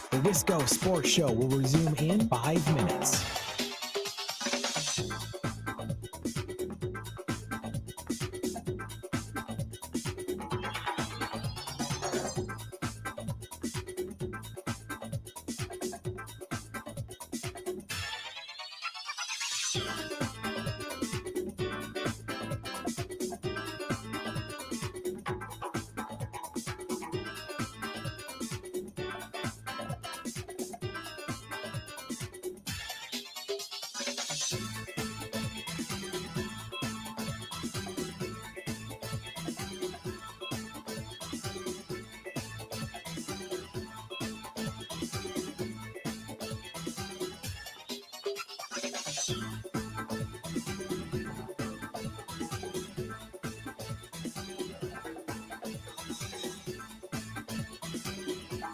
The Wisco Sports Show will resume in 5 minutes.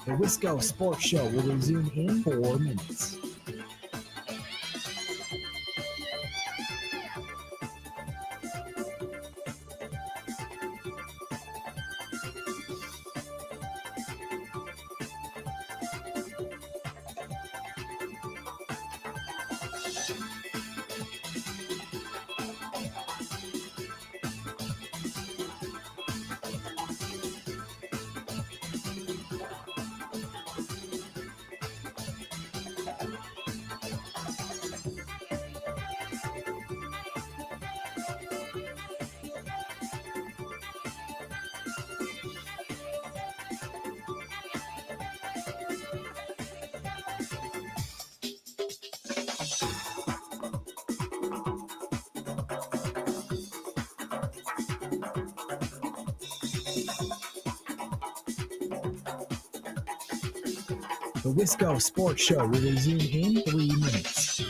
The Wisco Sports Show will resume in 4 minutes. The Wisco Sports Show will resume in 3 minutes.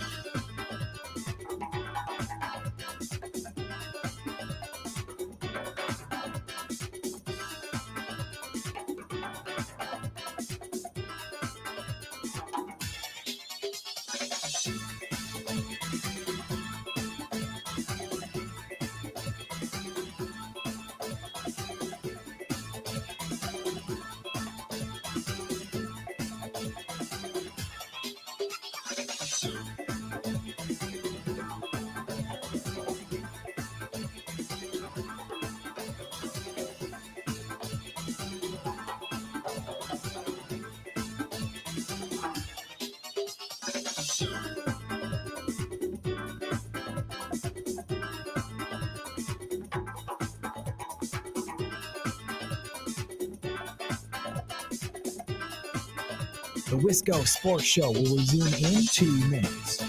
The Wisco Sports Show will resume in 2 minutes.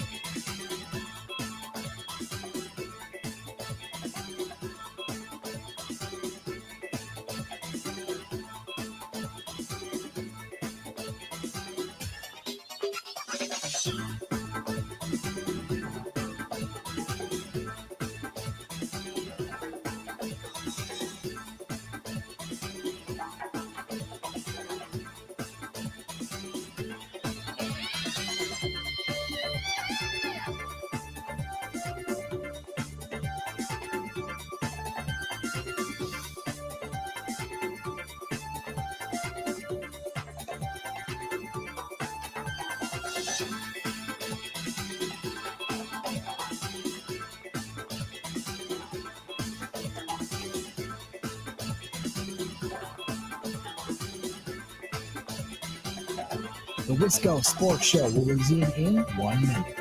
The Wisco Sports Show will resume in 1 minute.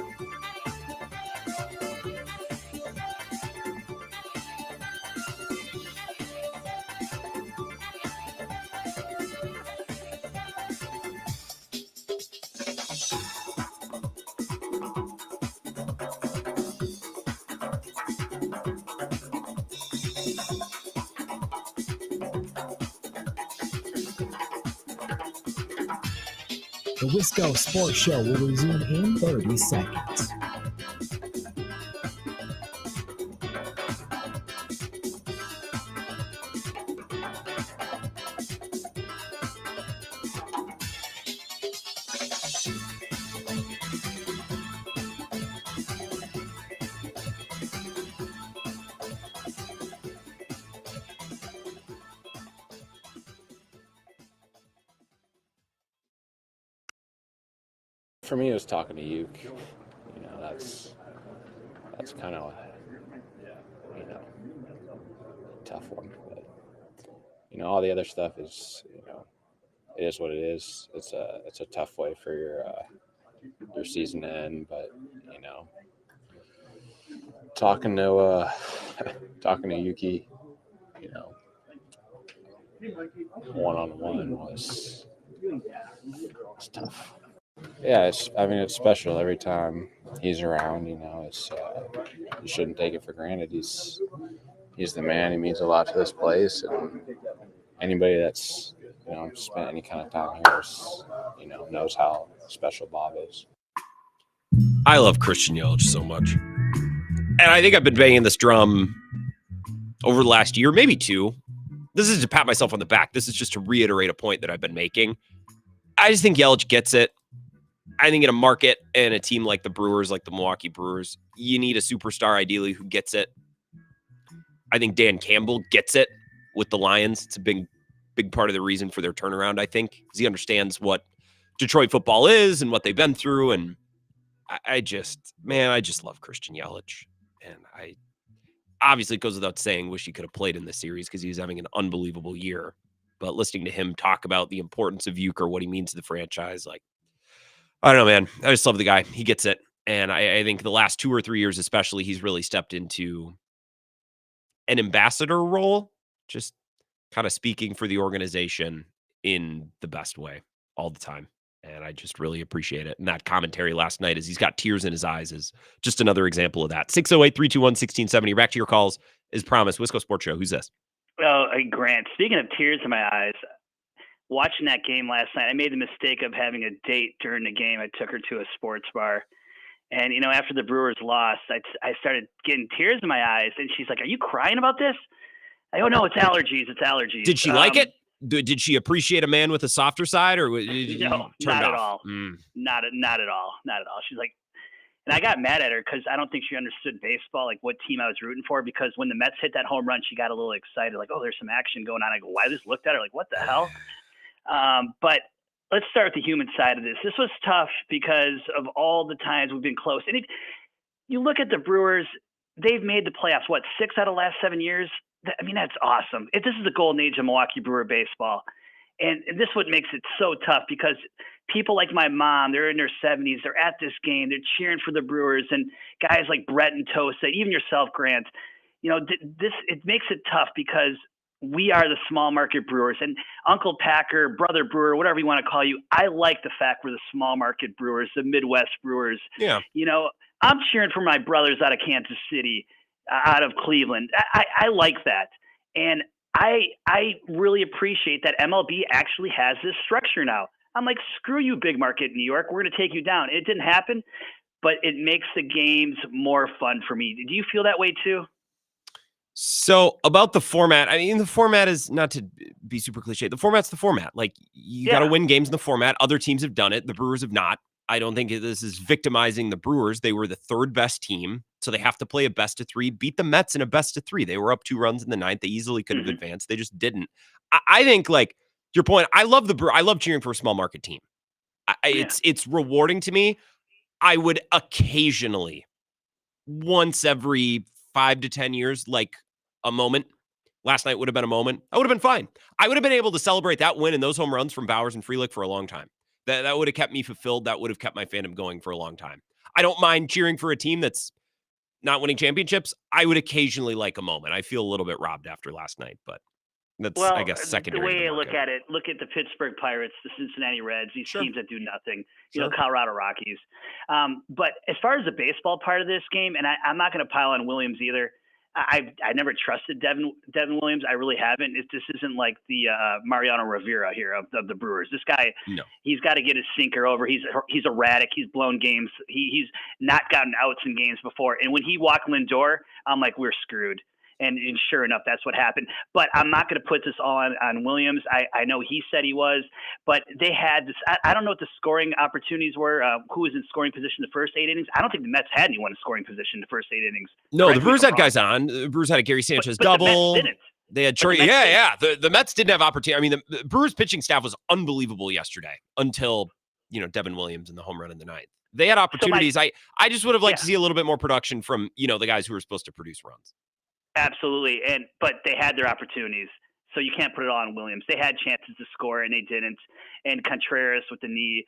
The Wisco Sports Show will resume in 30 seconds. For me, it was talking to Uke. You know, that's kind of, you know, a tough one. But, you know, all the other stuff is, you know, it is what it is. It's a tough way for your season to end. But, you know, talking to Yuki, you know, one-on-one was tough. Yeah, it's special every time he's around. You know, you shouldn't take it for granted. He's the man. He means a lot to this place, and anybody that's spent any kind of time here is, knows how special Bob is. I love Christian Yelich so much, and I think I've been banging this drum over the last year, maybe two. This is to pat myself on the back. This is just to reiterate a point that I've been making. I just think Yelich gets it. I think in a market and a team like the Brewers, like the Milwaukee Brewers, you need a superstar ideally who gets it. I think Dan Campbell gets it with the Lions. It's a big part of the reason for their turnaround, I think, because he understands what Detroit football is and what they've been through. And I just love Christian Yelich. And I obviously, it goes without saying, wish he could have played in this series because he was having an unbelievable year. But listening to him talk about the importance of Euchre, what he means to the franchise, like, I don't know, man. I just love the guy. He gets it. And I think the last 2 or 3 years especially, he's really stepped into an ambassador role, just kind of speaking for the organization in the best way all the time. And I just really appreciate it. And that commentary last night as he's got tears in his eyes is just another example of that. 608-321-1670. Back to your calls as promised. Wisco Sports Show. Who's this? Oh, Grant, speaking of tears in my eyes, watching that game last night, I made the mistake of having a date during the game. I took her to a sports bar. And, after the Brewers lost, I started getting tears in my eyes. And she's like, "Are you crying about this?" I go, "No, it's allergies. It's allergies." Did she like it? Did she appreciate a man with a softer side, or no, not at all. Not at all. Not at all. She's like, and I got mad at her because I don't think she understood baseball, like what team I was rooting for. Because when the Mets hit that home run, she got a little excited, like, "Oh, there's some action going on." I go, "Why?" I just looked at her like, "What the hell?" But let's start with the human side of this. This was tough because of all the times we've been close. And you look at the Brewers, they've made the playoffs, 6 out of the last 7 years? That's awesome. This is the golden age of Milwaukee Brewer baseball. And this is what makes it so tough because people like my mom, they're in their 70s, they're at this game, they're cheering for the Brewers, and guys like Brett and Tosa, even yourself, Grant, it makes it tough because we are the small market Brewers, and Uncle Packer, Brother Brewer, whatever you want to call you. I like the fact we're the small market Brewers, the Midwest Brewers. Yeah. I'm cheering for my brothers out of Kansas City, out of Cleveland. I like that. And I really appreciate that MLB actually has this structure now. I'm like, screw you, big market New York. We're going to take you down. It didn't happen, but it makes the games more fun for me. Do you feel that way too? So about the format, the format is, not to be super cliche, the format's the format. Like, you got to win games in the format. Other teams have done it. The Brewers have not. I don't think this is victimizing the Brewers. They were the third best team, so they have to play a best of 3, beat the Mets in a best of 3. They were up 2 runs in the 9th. They easily could have advanced. They just didn't. I think, like, your point, I love I love cheering for a small market team. It's rewarding to me. I would occasionally, once every 5 to 10 years, like a moment. Last night would have been a moment. I would have been fine. I would have been able to celebrate that win and those home runs from Bowers and Frelick for a long time. That would have kept me fulfilled. That would have kept my fandom going for a long time. I don't mind cheering for a team that's not winning championships. I would occasionally like a moment. I feel a little bit robbed after last night, but that's, I guess, secondary. The way I look at it, look at the Pittsburgh Pirates, the Cincinnati Reds, these teams that do nothing, Colorado Rockies. But as far as the baseball part of this game, and I'm not going to pile on Williams either. I never trusted Devin Williams. I really haven't. This isn't like the Mariano Rivera here of the Brewers. This guy, he's got to get his sinker over. He's erratic. He's blown games. He's not gotten outs in games before. And when he walked Lindor, I'm like, we're screwed. And sure enough, that's what happened. But I'm not going to put this all on Williams. I know he said he was, but they had this. I don't know what the scoring opportunities were. Who was in scoring position the first 8 innings? I don't think the Mets had anyone in scoring position the first 8 innings. No, the Brewers had guys on. The Brewers had a Gary Sanchez double. The Mets didn't. They had Troy. The Mets didn't have opportunity. The Brewers pitching staff was unbelievable yesterday until Devin Williams and the home run in the 9th. They had opportunities. I just would have liked to see a little bit more production from the guys who were supposed to produce runs. Absolutely, but they had their opportunities, so you can't put it all on Williams. They had chances to score, and they didn't. And Contreras with the knee,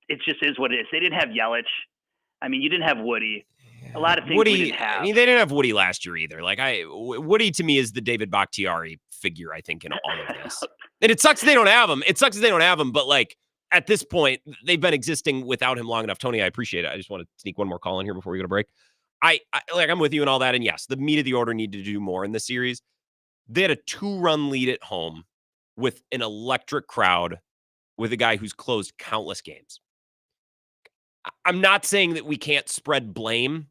it just is what it is. They didn't have Yelich. You didn't have Woody. A lot of things we didn't have. They didn't have Woody last year either. Woody to me is the David Bakhtiari figure, I think, in all of this. And it sucks they don't have him. But at this point, they've been existing without him long enough. Tony, I appreciate it. I just want to sneak one more call in here before we go to break. I'm with you and all that. And yes, the meat of the order needed to do more in the series. They had a 2-run lead at home with an electric crowd with a guy who's closed countless games. I'm not saying that we can't spread blame,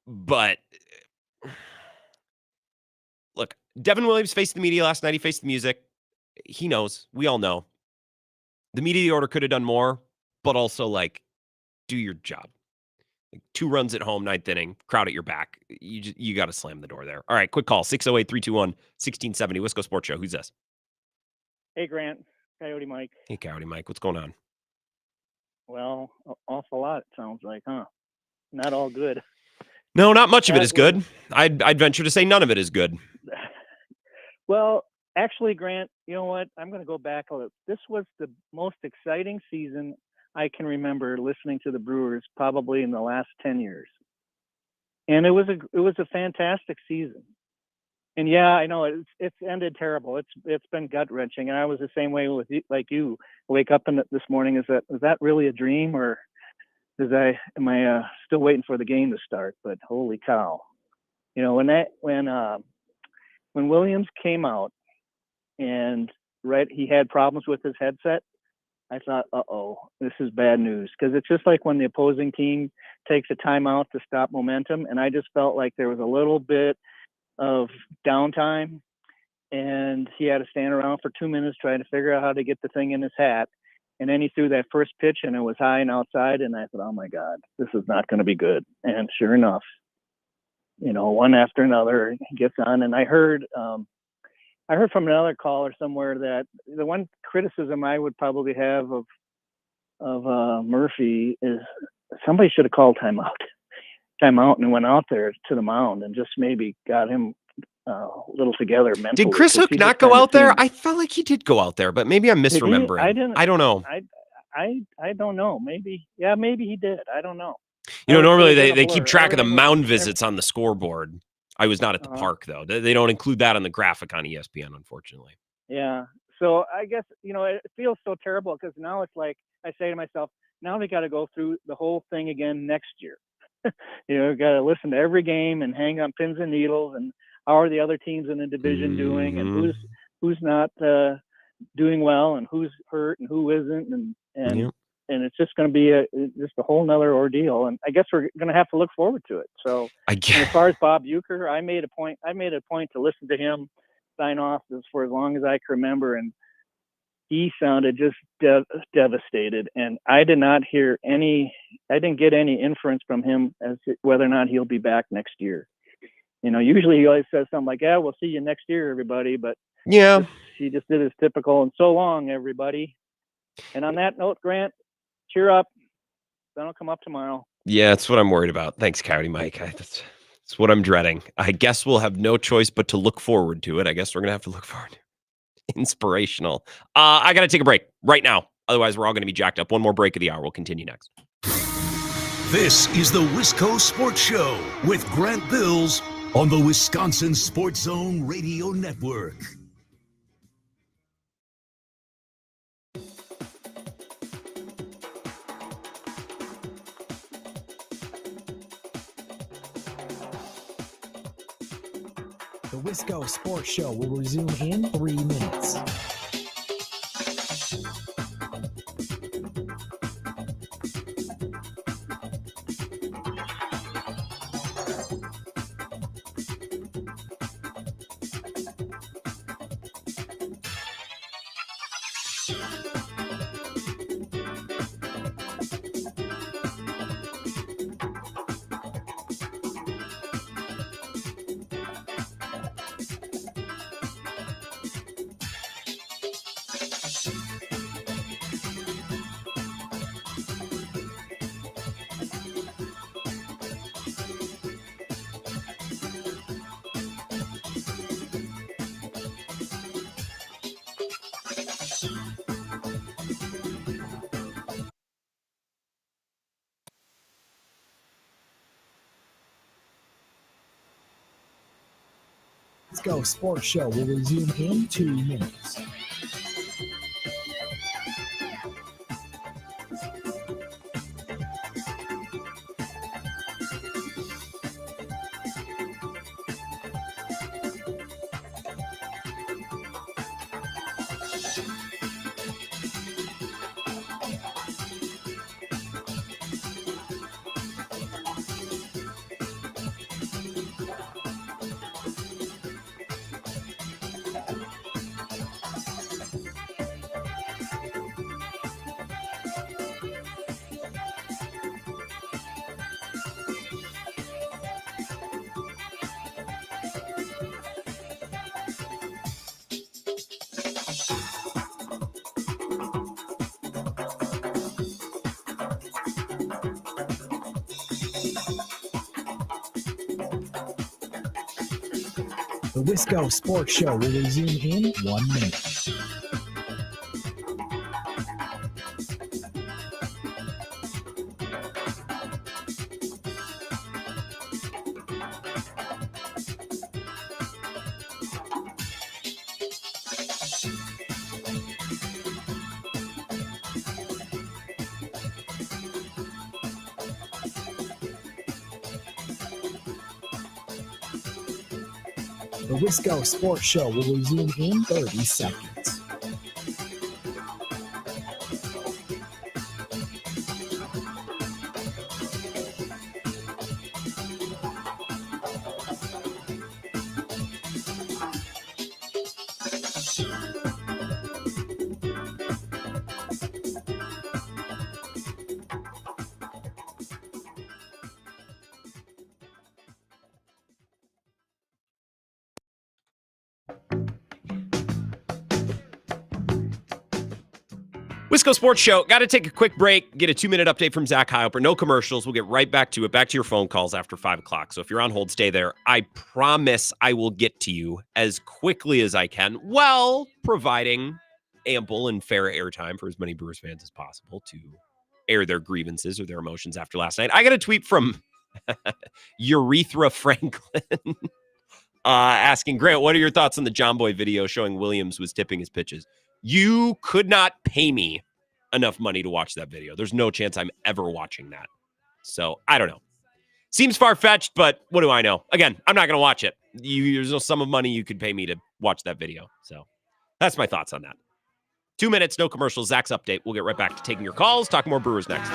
but look, Devin Williams faced the media last night. He faced the music. he knows. We all know. The meat of the order could have done more, but also, like, do your job. Like 2 runs at home, 9th inning, crowd at your back. You got to slam the door there. All right, quick call, 608-321-1670, Wisco Sports Show. Who's this? Hey, Grant. Coyote Mike. Hey, Coyote Mike. What's going on? Well, awful lot, it sounds like, huh? Not all good. No, not much of it is good. I'd venture to say none of it is good. Well, actually, Grant, you know what? I'm going to go back a little. This was the most exciting season I can remember listening to the Brewers probably in the last 10 years. And it was a fantastic season. And yeah, I know it's ended terrible. It's been gut wrenching. And I was the same way with you, like you. Wake up this morning, is that really a dream, or am I still waiting for the game to start? But holy cow. You know, when Williams came out and he had problems with his headset, I thought, this is bad news. Because it's just like when the opposing team takes a timeout to stop momentum. And I just felt like there was a little bit of downtime, and he had to stand around for 2 minutes trying to figure out how to get the thing in his hat. And then he threw that first pitch, and it was high and outside. And I thought, oh my God, this is not going to be good. And sure enough, you know, one after another, he gets on. And I heard from another caller somewhere that the one criticism I would probably have of Murphy is somebody should have called timeout and went out there to the mound and just maybe got him a little together mentally. Did Chris Hook not go out there? I felt like he did go out there, but maybe I'm misremembering. I don't know. I don't know. Maybe he did. I don't know. You know, normally they keep track of the mound visits on the scoreboard. I was not at the park, though. They don't include that on the graphic on ESPN, unfortunately. Yeah. So I guess, you know, it feels so terrible because now it's like I say to myself, now we got to go through the whole thing again next year. You know, got to listen to every game and hang on pins and needles, and how are the other teams in the division doing, and who's not doing well, and who's hurt and who isn't, and it's just going to be just a whole nother ordeal. And I guess we're going to have to look forward to it. So as far as Bob Uecker, I made a point to listen to him sign off for as long as I can remember, and he sounded just devastated, and I did not hear I didn't get any inference from him as to whether or not he'll be back next year. You know, usually he always says something like, yeah, we'll see you next year, everybody. But yeah, he just did his typical, and so long, everybody. And on that note, Grant, cheer up. That'll come up tomorrow. Yeah, that's what I'm worried about. Thanks, Coyote Mike. That's what I'm dreading. I guess we'll have no choice but to look forward to it. I guess we're going to have to look forward to it. Inspirational. I got to take a break right now. Otherwise, we're all going to be jacked up. One more break of the hour. We'll continue next. This is the Wisco Sports Show with Grant Bills on the Wisconsin Sports Zone Radio Network. The Wisco Sports Show will resume in 3 minutes. Let's Go Sports Show will resume in 2 minutes. The Wisco Sports Show will resume in 1 minute. The Wisco Sports Show will resume in 30 seconds. Wisco Sports Show. Got to take a quick break, get a 2-minute update from Zach Heilper. No commercials. We'll get right back to it, back to your phone calls after 5 o'clock. So if you're on hold, stay there. I promise I will get to you as quickly as I can, while providing ample and fair airtime for as many Brewers fans as possible to air their grievances or their emotions after last night. I got a tweet from Urethra Franklin asking, Grant, what are your thoughts on the John Boy video showing Williams was tipping his pitches? You could not pay me enough money to watch that video. There's no chance I'm ever watching that. So I don't know. Seems far-fetched, but what do I know? Again, I'm not going to watch it. There's no sum of money you could pay me to watch that video. So that's my thoughts on that. 2 minutes, no commercials. Zach's update. We'll get right back to taking your calls. Talk more Brewers next.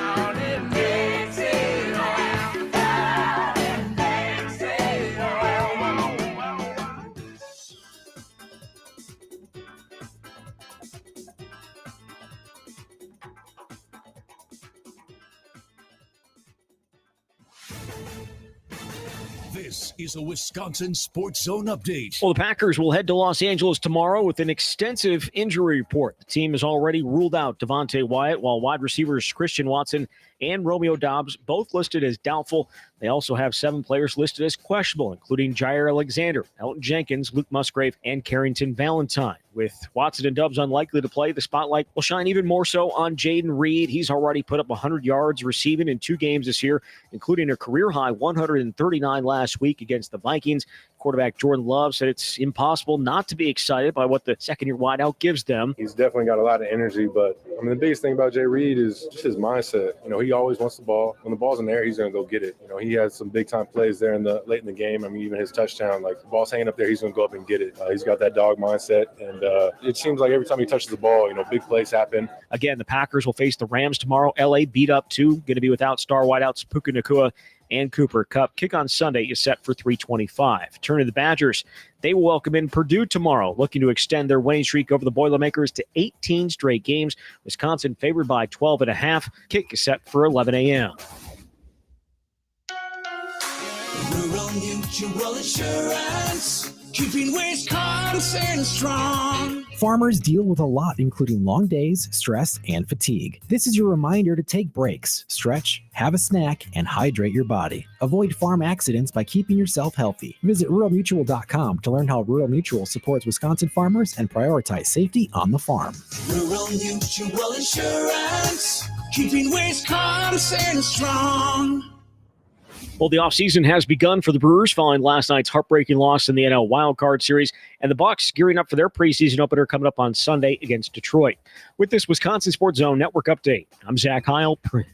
This is a Wisconsin Sports Zone update. Well, the Packers will head to Los Angeles tomorrow with an extensive injury report. The team has already ruled out Devontae Wyatt, while wide receivers Christian Watson and Romeo Doubs both listed as doubtful. They also have 7 players listed as questionable, including Jair Alexander, Elton Jenkins, Luke Musgrave, and Carrington Valentine. With Watson and Doubs unlikely to play, the spotlight will shine even more so on Jaden Reed. He's already put up 100 yards receiving in 2 games this year, including a career-high 139 last week against the Vikings. Quarterback Jordan Love said it's impossible not to be excited by what the second-year wideout gives them. He's definitely got a lot of energy, but I mean, the biggest thing about Jay Reed is just his mindset. You know, he always wants the ball. When the ball's in the air, he's going to go get it. You know, he had some big-time plays there late in the game. I mean, even his touchdown, like the ball's hanging up there, he's going to go up and get it. He's got that dog mindset, and it seems like every time he touches the ball, you know, big plays happen. Again, the Packers will face the Rams tomorrow. LA beat up too, going to be without star wideouts Puka Nacua and Cooper Kupp. Kick on Sunday is set for 3:25. Turn to the Badgers. They will welcome in Purdue tomorrow, looking to extend their winning streak over the Boilermakers to 18 straight games. Wisconsin favored by 12.5. Kick is set for 11 a.m. Rural Mutual Insurance, keeping Wisconsin strong. Farmers deal with a lot, including long days, stress, and fatigue. This is your reminder to take breaks, stretch, have a snack, and hydrate your body. Avoid farm accidents by keeping yourself healthy. Visit ruralmutual.com to learn how Rural Mutual supports Wisconsin farmers and prioritize safety on the farm. Rural Mutual Insurance, keeping Wisconsin strong. Well, the offseason has begun for the Brewers following last night's heartbreaking loss in the NL Wildcard Series, and the Bucs gearing up for their preseason opener coming up on Sunday against Detroit. With this Wisconsin Sports Zone Network update, I'm Zach Heilper.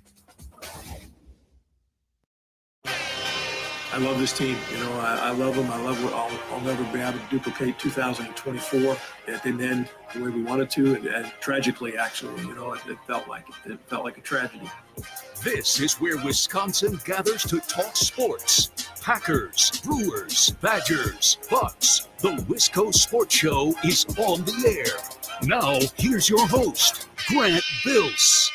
I love this team. You know, I love them. I love what I'll never be able to duplicate 2024. It didn't end the way we wanted to, and tragically, actually, you know, it felt like it. It felt like a tragedy. This is where Wisconsin gathers to talk sports. Packers, Brewers, Badgers, Bucks. The Wisco Sports Show is on the air. Now, here's your host, Grant Bills.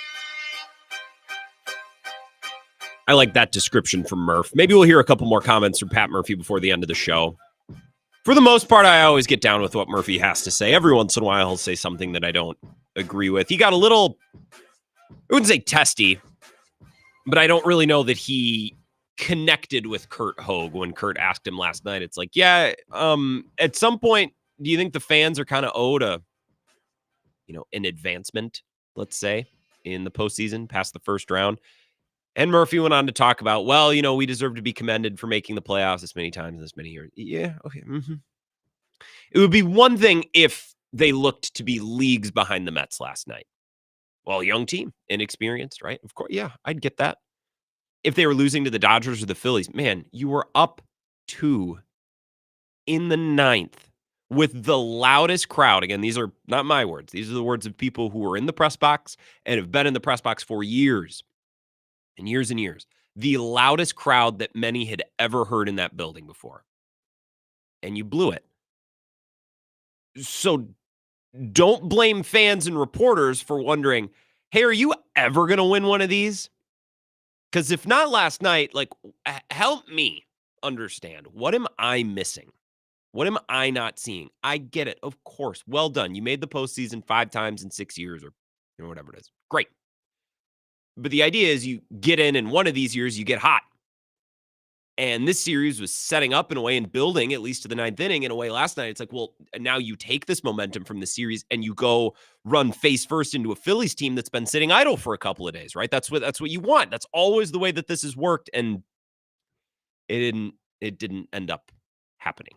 I like that description from Murph. Maybe we'll hear a couple more comments from Pat Murphy before the end of the show. For the most part, I always get down with what Murphy has to say. Every once in a while, he'll say something that I don't agree with. He got a little, I wouldn't say testy, but I don't really know that he connected with Kurt Hogue when Kurt asked him last night. It's like, yeah, at some point, do you think the fans are kind of owed an advancement, let's say, in the postseason past the first round? And Murphy went on to talk about, well, we deserve to be commended for making the playoffs this many times in this many years. Yeah, okay. Mm-hmm. It would be one thing if they looked to be leagues behind the Mets last night. Well, young team, inexperienced, right? Of course, yeah, I'd get that. If they were losing to the Dodgers or the Phillies, man, you were up 2 in the 9th with the loudest crowd. Again, these are not my words. These are the words of people who were in the press box and have been in the press box for years and years and years. The loudest crowd that many had ever heard in that building before. And you blew it. So don't blame fans and reporters for wondering, hey, are you ever going to win one of these? Because if not last night, help me understand. What am I missing? What am I not seeing? I get it. Of course. Well done. You made the postseason 5 times in 6 years or whatever it is. Great. But the idea is you get in one of these years, you get hot. And this series was setting up in a way and building at least to the 9th inning in a way last night. It's like, well, now you take this momentum from the series and you go run face first into a Phillies team that's been sitting idle for a couple of days, right? That's what you want. That's always the way that this has worked. And it didn't end up happening,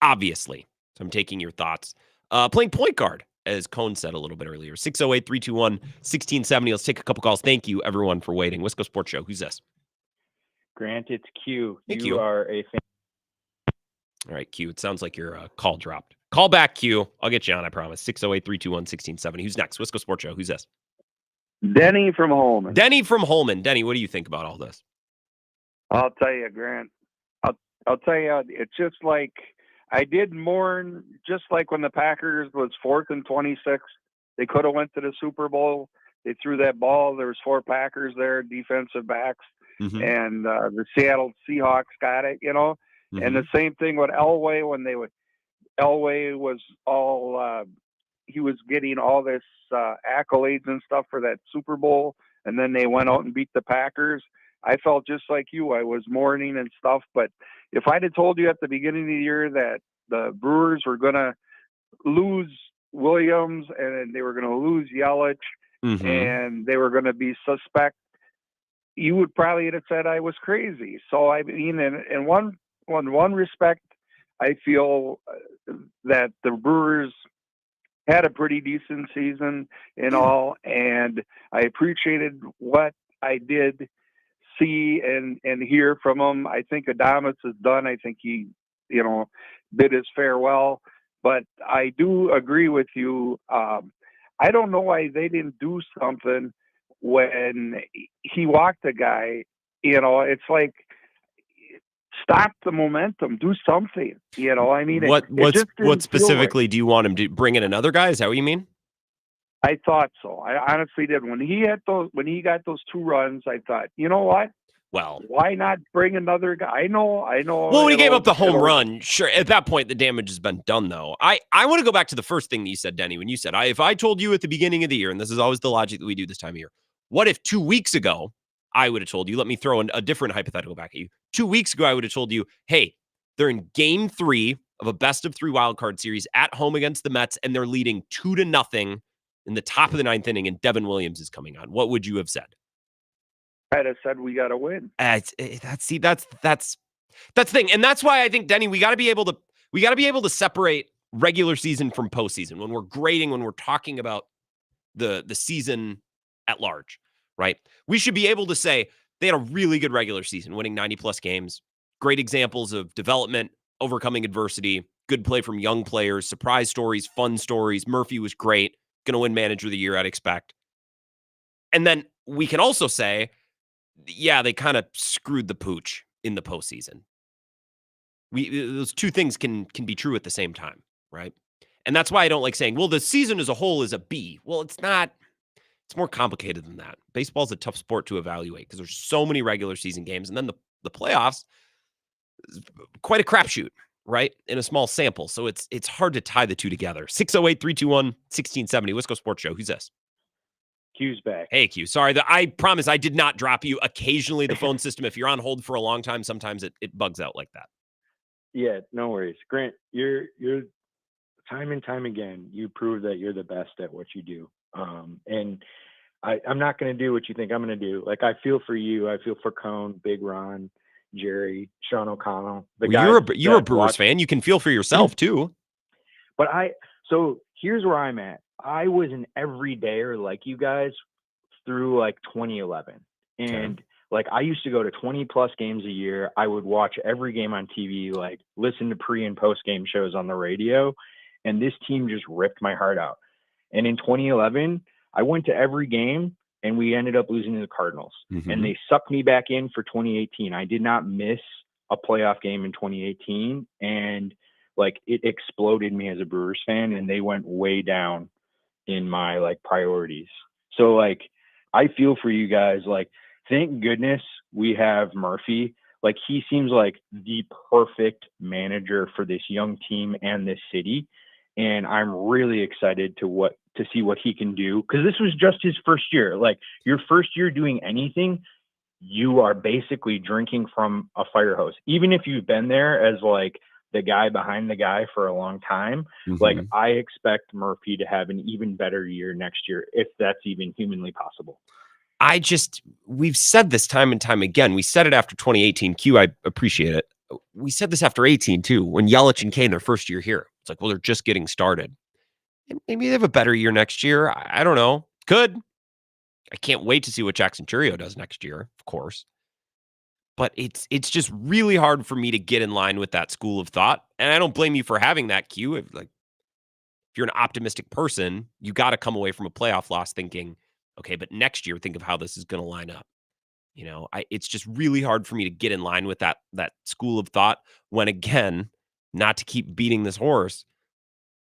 obviously. So I'm taking your thoughts. Playing point guard, as Cone said a little bit earlier. 608-321-1670. Let's take a couple calls. Thank you, everyone, for waiting. Wisco Sports Show. Who's this? Grant, it's Q. Hey, you Q. are a fan. All right, Q. It sounds like your call dropped. Call back, Q. I'll get you on, I promise. 608-321-1670. Who's next? Wisco Sports Show. Who's this? Denny from Holman. Denny from Holman. Denny, what do you think about all this? I'll tell you, Grant. I'll tell you, it's just like I did mourn, just like when the Packers was 4th and 26. They could have went to the Super Bowl. They threw that ball. There was 4 Packers there, defensive backs. Mm-hmm. And the Seattle Seahawks got it, Mm-hmm. And the same thing with Elway Elway was all he was getting all this accolades and stuff for that Super Bowl, and then they went out and beat the Packers. I felt just like you. I was mourning and stuff, but if I'd have told you at the beginning of the year that the Brewers were going to lose Williams and they were going to lose Yelich Mm-hmm. and they were going to be suspect, you would probably have said I was crazy. So I mean, in one respect, I feel that the Brewers had a pretty decent season in all, and I appreciated what I did see and hear from them. I think Adames is done. I think he, bid his farewell. But I do agree with you. I don't know why they didn't do something when he walked the guy. It's like, stop the momentum, do something. I mean, what specifically do you want him to bring in another guy? Is that what you mean? I thought so. I honestly did. When he got those 2 runs, I thought, you know what? Well, why not bring another guy? I know. Well, when he gave up the home run, sure. At that point, the damage has been done, though. I want to go back to the first thing that you said, Denny, when you said, if I told you at the beginning of the year, and this is always the logic that we do this time of year, what if 2 weeks ago, I would have told you, let me throw a different hypothetical back at you. 2 weeks ago, I would have told you, hey, they're in game 3 of a best of 3 wildcard series at home against the Mets, and they're leading 2-0 in the top of the 9th inning, and Devin Williams is coming on. What would you have said? I'd have said we got to win. That's the thing, and that's why I think, Denny, we got to be able to separate regular season from postseason when we're grading, when we're talking about the season at large, right? We should be able to say they had a really good regular season, winning 90+ games, great examples of development, overcoming adversity, good play from young players, surprise stories, fun stories. Murphy was great, going to win Manager of the Year, I'd expect. And then we can also say, yeah, they kind of screwed the pooch in the postseason. Those 2 things can be true at the same time, right? And that's why I don't like saying, well, the season as a whole is a B. Well, it's not. It's more complicated than that. Baseball is a tough sport to evaluate because there's so many regular season games, and then the playoffs is quite a crapshoot, right? In a small sample. So it's hard to tie the 2 together. 608-321-1670. Wisco Sports Show. Who's this? Q's back. Hey, Q. Sorry, I promise I did not drop you. Occasionally, the phone system, if you're on hold for a long time, sometimes it bugs out like that. Yeah, no worries. Grant, you're time and time again, you prove that you're the best at what you do. And I'm not going to do what you think I'm going to do. Like, I feel for you. I feel for Cone, Big Ron, Jerry, Sean O'Connell. You're a Brewers fan. You can feel for yourself too. But so here's where I'm at. I was an everydayer like you guys through like 2011. And like, I used to go to 20 plus games a year. I would watch every game on TV, like listen to pre and post game shows on the radio. And this team just ripped my heart out. And in 2011, I went to every game and we ended up losing to the Cardinals. And they sucked me back in for 2018. I did not miss a playoff game in 2018. And like, it exploded me as a Brewers fan, and they went way down in my like priorities. So like, I feel for you guys. Like, thank goodness we have Murphy. Like, he seems like the perfect manager for this young team and this city. And I'm really excited to see what he can do, because this was just his first year. Like, your first year doing anything, you are basically drinking from a fire hose. Even if you've been there as like the guy behind the guy for a long time, like, I expect Murphy to have an even better year next year, if that's even humanly possible. We've said this time and time again. We said it after 2018. Q, I appreciate it. We said this after 18 too, when Yelich and Kane, their first year here. It's like, well, they're just getting started. Maybe they have a better year next year. I don't know. Could. I can't wait to see what Jackson Churio does next year, of course. But it's just really hard for me to get in line with that school of thought. And I don't blame you for having that, Q. If you're an optimistic person, you got to come away from a playoff loss thinking, okay, but next year, think of how this is going to line up. You know, it's just really hard for me to get in line with that school of thought when, again, not to keep beating this horse,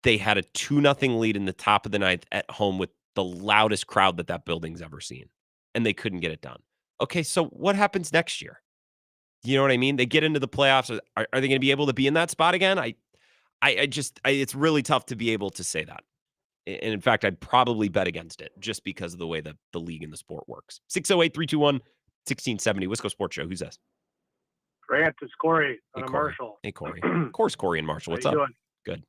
they had a 2-0 lead in the top of the ninth at home with the loudest crowd that building's ever seen, and they couldn't get it done. Okay, so what happens next year? You know what I mean? They get into the playoffs. Are they going to be able to be in that spot again? It's really tough to be able to say that. And in fact, I'd probably bet against it just because of the way that the league and the sport works. 608-321-1670, Wisco Sports Show. Who's this? Grant, it's Corey on Marshall. Hey, Corey. Of course, Corey and Marshall. What's up? Doing? Good.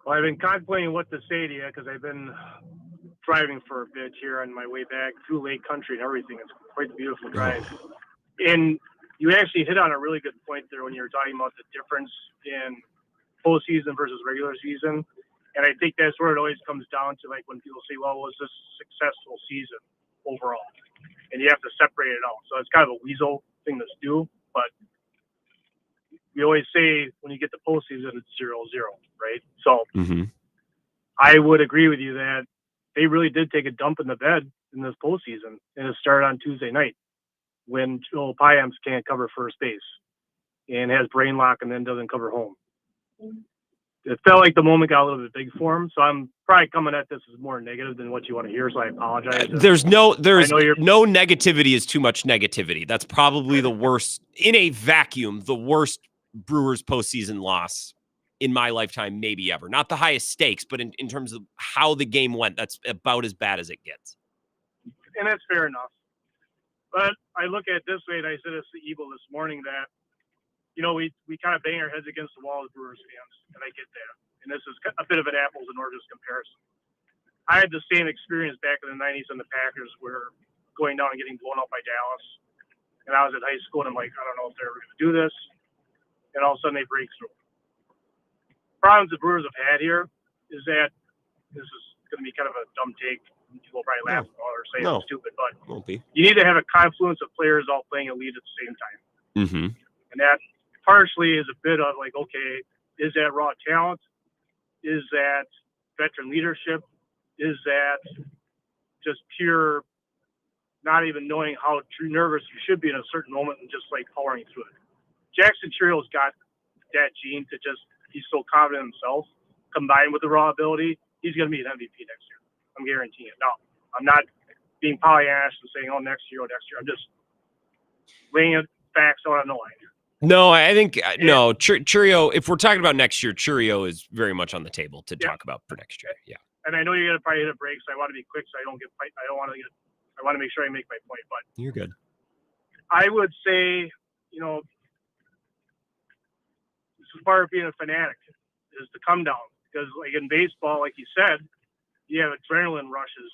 Well, I've been contemplating what to say to you because I've been driving for a bit here on my way back through Lake Country and everything. It's quite a beautiful drive. And you actually hit on a really good point there when you were talking about the difference in postseason versus regular season. And I think that's where it always comes down to, like, when people say, well, was this a successful season overall? And you have to separate it out. So it's kind of a weasel thing to do. But we always say when you get to postseason, it's 0-0, right? So I would agree with you that they really did take a dump in the bed in this postseason. And it started on Tuesday night when Joel Payams can't cover first base and has brain lock and then doesn't cover home. It felt like the moment got a little bit big for him. So I'm probably coming at this as more negative than what you want to hear. So I apologize. There's no negativity is too much negativity. That's probably the worst in a vacuum, the worst Brewers postseason loss in my lifetime, maybe ever. Not the highest stakes, but in terms of how the game went, that's about as bad as it gets. And that's fair enough. But I look at it this way, and I said this to Eagle this morning that, you know, we kind of bang our heads against the wall as Brewers fans, and I get that. And this is a bit of an apples and oranges comparison. I had the same experience back in the 90s when the Packers were going down and getting blown out by Dallas. And I was in high school, and I'm like, I don't know if they're ever going to do this. And all of a sudden, they break through. Problems the Brewers have had here is that this is going to be kind of a dumb take. People will probably laugh about or say it's stupid, but won't be. You need to have a confluence of players all playing a lead at the same time. And that partially is a bit of like, okay, is that raw talent? Is that veteran leadership? Is that just pure not even knowing how nervous you should be in a certain moment and just like powering through it? Jackson Churio's got that gene to just, he's so confident in himself, combined with the raw ability, he's going to be an MVP next year. I'm guaranteeing it. No, I'm not being Pollyannish and saying, next year. I'm just laying it facts out on the line. No, I think, Churio, if we're talking about next year, Churio is very much on the table to talk about for next year. Yeah. and I know you're gonna probably hit a break, so I want to be quick, so I don't want to make sure I make my point. But You're good. I would say, as far as being a fanatic, is to come down, because like in baseball, like you said, you have adrenaline rushes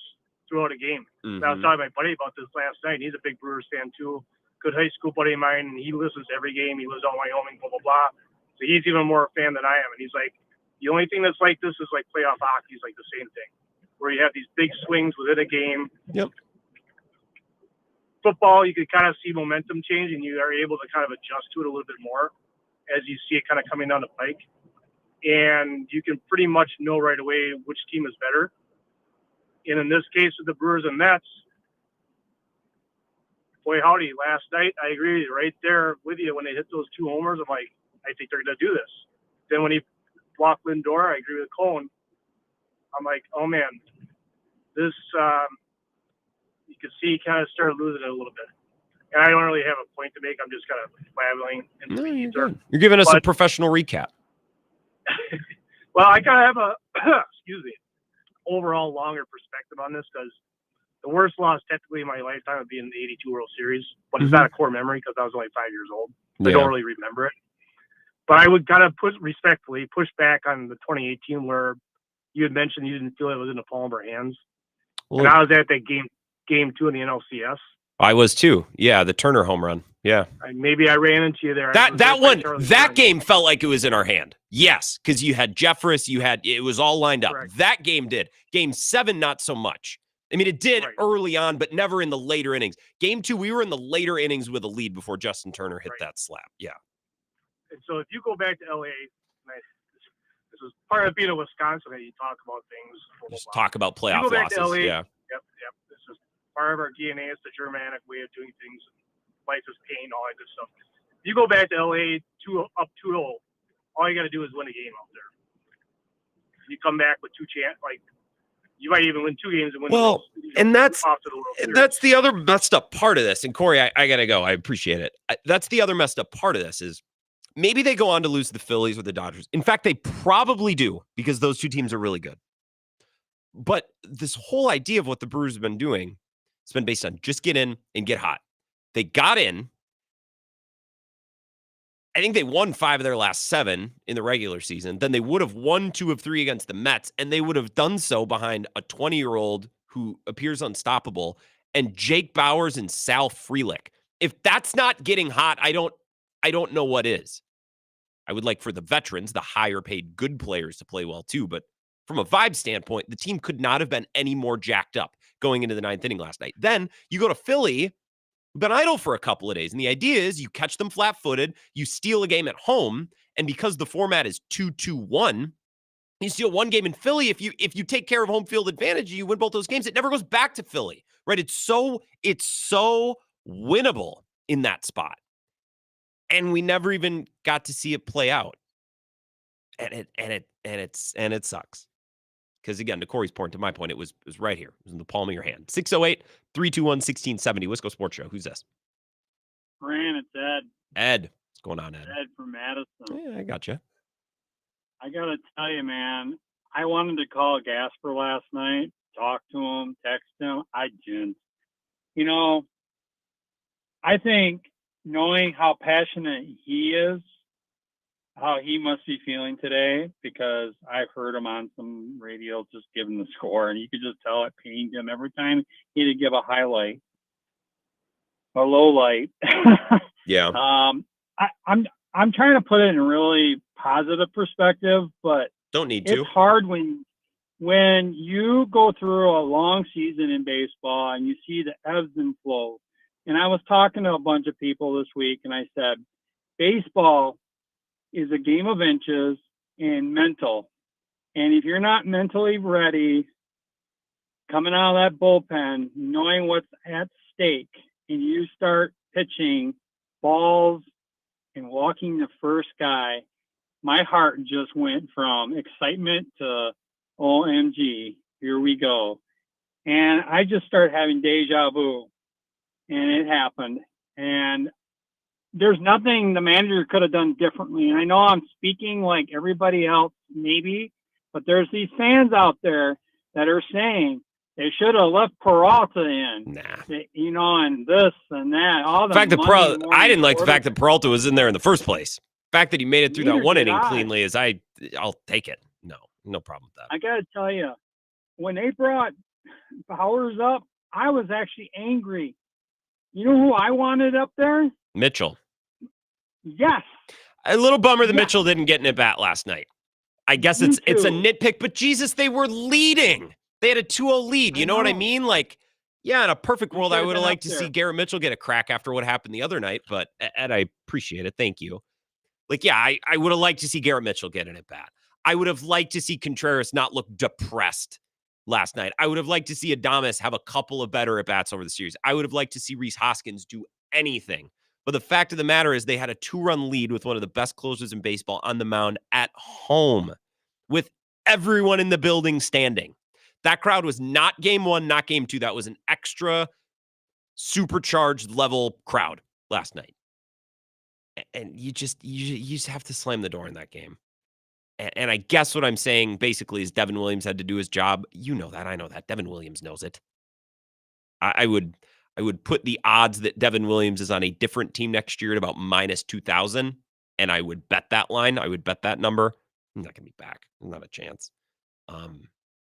throughout a game. Mm-hmm. I was talking to my buddy about this last night. He's a big Brewers fan too. Good high school buddy of mine, and he listens to every game. He lives out in Wyoming, blah, blah, blah. So he's even more a fan than I am. And he's like, the only thing that's like this is like playoff hockey is like the same thing, where you have these big swings within a game. Yep. Football, you could kind of see momentum change, and you are able to kind of adjust to it a little bit more as you see it kind of coming down the pike. And you can pretty much know right away which team is better. And in this case with the Brewers and Mets, boy, howdy, last night, I agree right there with you. When they hit those 2 homers, I'm like, I think they're going to do this. Then when he blocked Lindor, I agree with Cone. I'm like, oh, man, this you could see he kind of started losing it a little bit. And I don't really have a point to make. I'm just kind of babbling into the ether. You're giving us a professional recap. Well, I kind of have a, overall longer perspective on this, because the worst loss technically in my lifetime would be in the 82 World Series, but it's not a core memory because I was only 5 years old. So I don't really remember it. But I would kind of respectfully push back on the 2018 where you had mentioned you didn't feel it was in the palm of our hands. Well, and I was at that game 2 in the NLCS. I was too. Yeah, the Turner home run. Yeah. Maybe I ran into you there. That game felt like it was in our hand. Yes, because you had Jeffress, it was all lined up. Correct. That game did. Game 7, not so much. I mean, it did early on, but never in the later innings. Game 2, we were in the later innings with a lead before Justin Turner hit that slap. Yeah. And so if you go back to LA, this is part of being a Wisconsin, that you talk about things. Just talk about playoff you go back losses. to LA, Yeah. Yep. This is part of our DNA. It's the Germanic way of doing things. Life is pain, all that good stuff. If you go back to LA up 2-0, all you got to do is win a game out there. You come back with 2 chances, you might even win 2 games and win. Well, and that's the other messed up part of this. And Corey, I gotta go. I appreciate it. That's the other messed up part of this is maybe they go on to lose to the Phillies or the Dodgers. In fact, they probably do, because those 2 teams are really good. But this whole idea of what the Brewers have been doing, it's been based on just get in and get hot. They got in. I think they won 5 of their last 7 in the regular season. Then they would have won 2 of 3 against the Mets, and they would have done so behind a 20-year-old who appears unstoppable, and Jake Bauers and Sal Frelick. If that's not getting hot, I don't know what is. I would like for the veterans, the higher-paid good players, to play well too, but from a vibe standpoint, the team could not have been any more jacked up going into the 9th inning last night. Then you go to Philly, who've been idle for a couple of days. And the idea is you catch them flat-footed, you steal a game at home, and because the format is 2-2-1, you steal one game in Philly. If you take care of home field advantage, you win both those games. It never goes back to Philly, right? It's so winnable in that spot. And we never even got to see it play out. And it sucks. Because again, to Corey's point, to my point, it was right here. It was in the palm of your hand. 608-321-1670. Wisco Sports Show. Who's this? Fran, it's Ed. Ed. What's going on, Ed? Ed from Madison. Yeah, I got you. I got to tell you, man, I wanted to call Gasper last night, talk to him, text him. I didn't. I think knowing how passionate he is, how he must be feeling today, because I've heard him on some radio just giving the score, and you could just tell it pained him every time he had to give a highlight, a low light. Yeah. I'm trying to put it in a really positive perspective, but don't need to. It's hard when you go through a long season in baseball and you see the ebbs and flows. And I was talking to a bunch of people this week, and I said, baseball is a game of inches and mental. And if you're not mentally ready, coming out of that bullpen, knowing what's at stake, and you start pitching balls and walking the first guy, my heart just went from excitement to OMG, here we go. And I just started having deja vu, and it happened. And there's nothing the manager could have done differently. And I know I'm speaking like everybody else, maybe, but there's these fans out there that are saying they should have left Peralta in. Nah. You know, and this and that. All the fact that Monday morning I didn't like the fact quarter- that Peralta was in there in the first place. The fact that he made it through that Neither one did inning I. cleanly is I'll take it. No problem with that. I got to tell you, when they brought Powers up, I was actually angry. You know who I wanted up there? Mitchell. Yes. A little bummer that Mitchell didn't get an at bat last night. I guess Me it's a too. nitpick, but Jesus, they were leading. They had a 2-0 lead. You know what I mean? Like, yeah, in a perfect world, I should've would have been liked up to see there. Garrett Mitchell get a crack after what happened the other night, but Ed, I appreciate it. Thank you. Like, yeah, I would have liked to see Garrett Mitchell get an at bat. I would have liked to see Contreras not look depressed last night. I would have liked to see Adames have a couple of better at bats over the series. I would have liked to see Rhys Hoskins do anything. But the fact of the matter is they had a 2-run lead with one of the best closers in baseball on the mound at home with everyone in the building standing. That crowd was not game one, not game two. That was an extra supercharged level crowd last night. And you just have to slam the door in that game. And I guess what I'm saying basically is Devin Williams had to do his job. You know that. I know that. Devin Williams knows it. I would put the odds that Devin Williams is on a different team next year at about minus 2,000, and I would bet that line. I would bet that number. I'm not going to be back. Not a chance.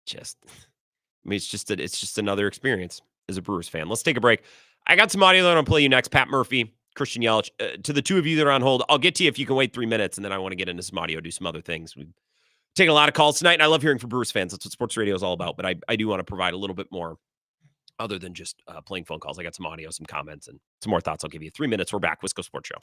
It's just another experience as a Brewers fan. Let's take a break. I got some audio that I'm going to play you next. Pat Murphy, Christian Yelich. To the two of you that are on hold, I'll get to you if you can wait 3 minutes, and then I want to get into some audio, do some other things. We've taken a lot of calls tonight, and I love hearing from Brewers fans. That's what sports radio is all about, but I do want to provide a little bit more other than just playing phone calls. I got some audio, some comments, and some more thoughts. I'll give you 3 minutes. We're back. Wisco Sports Show.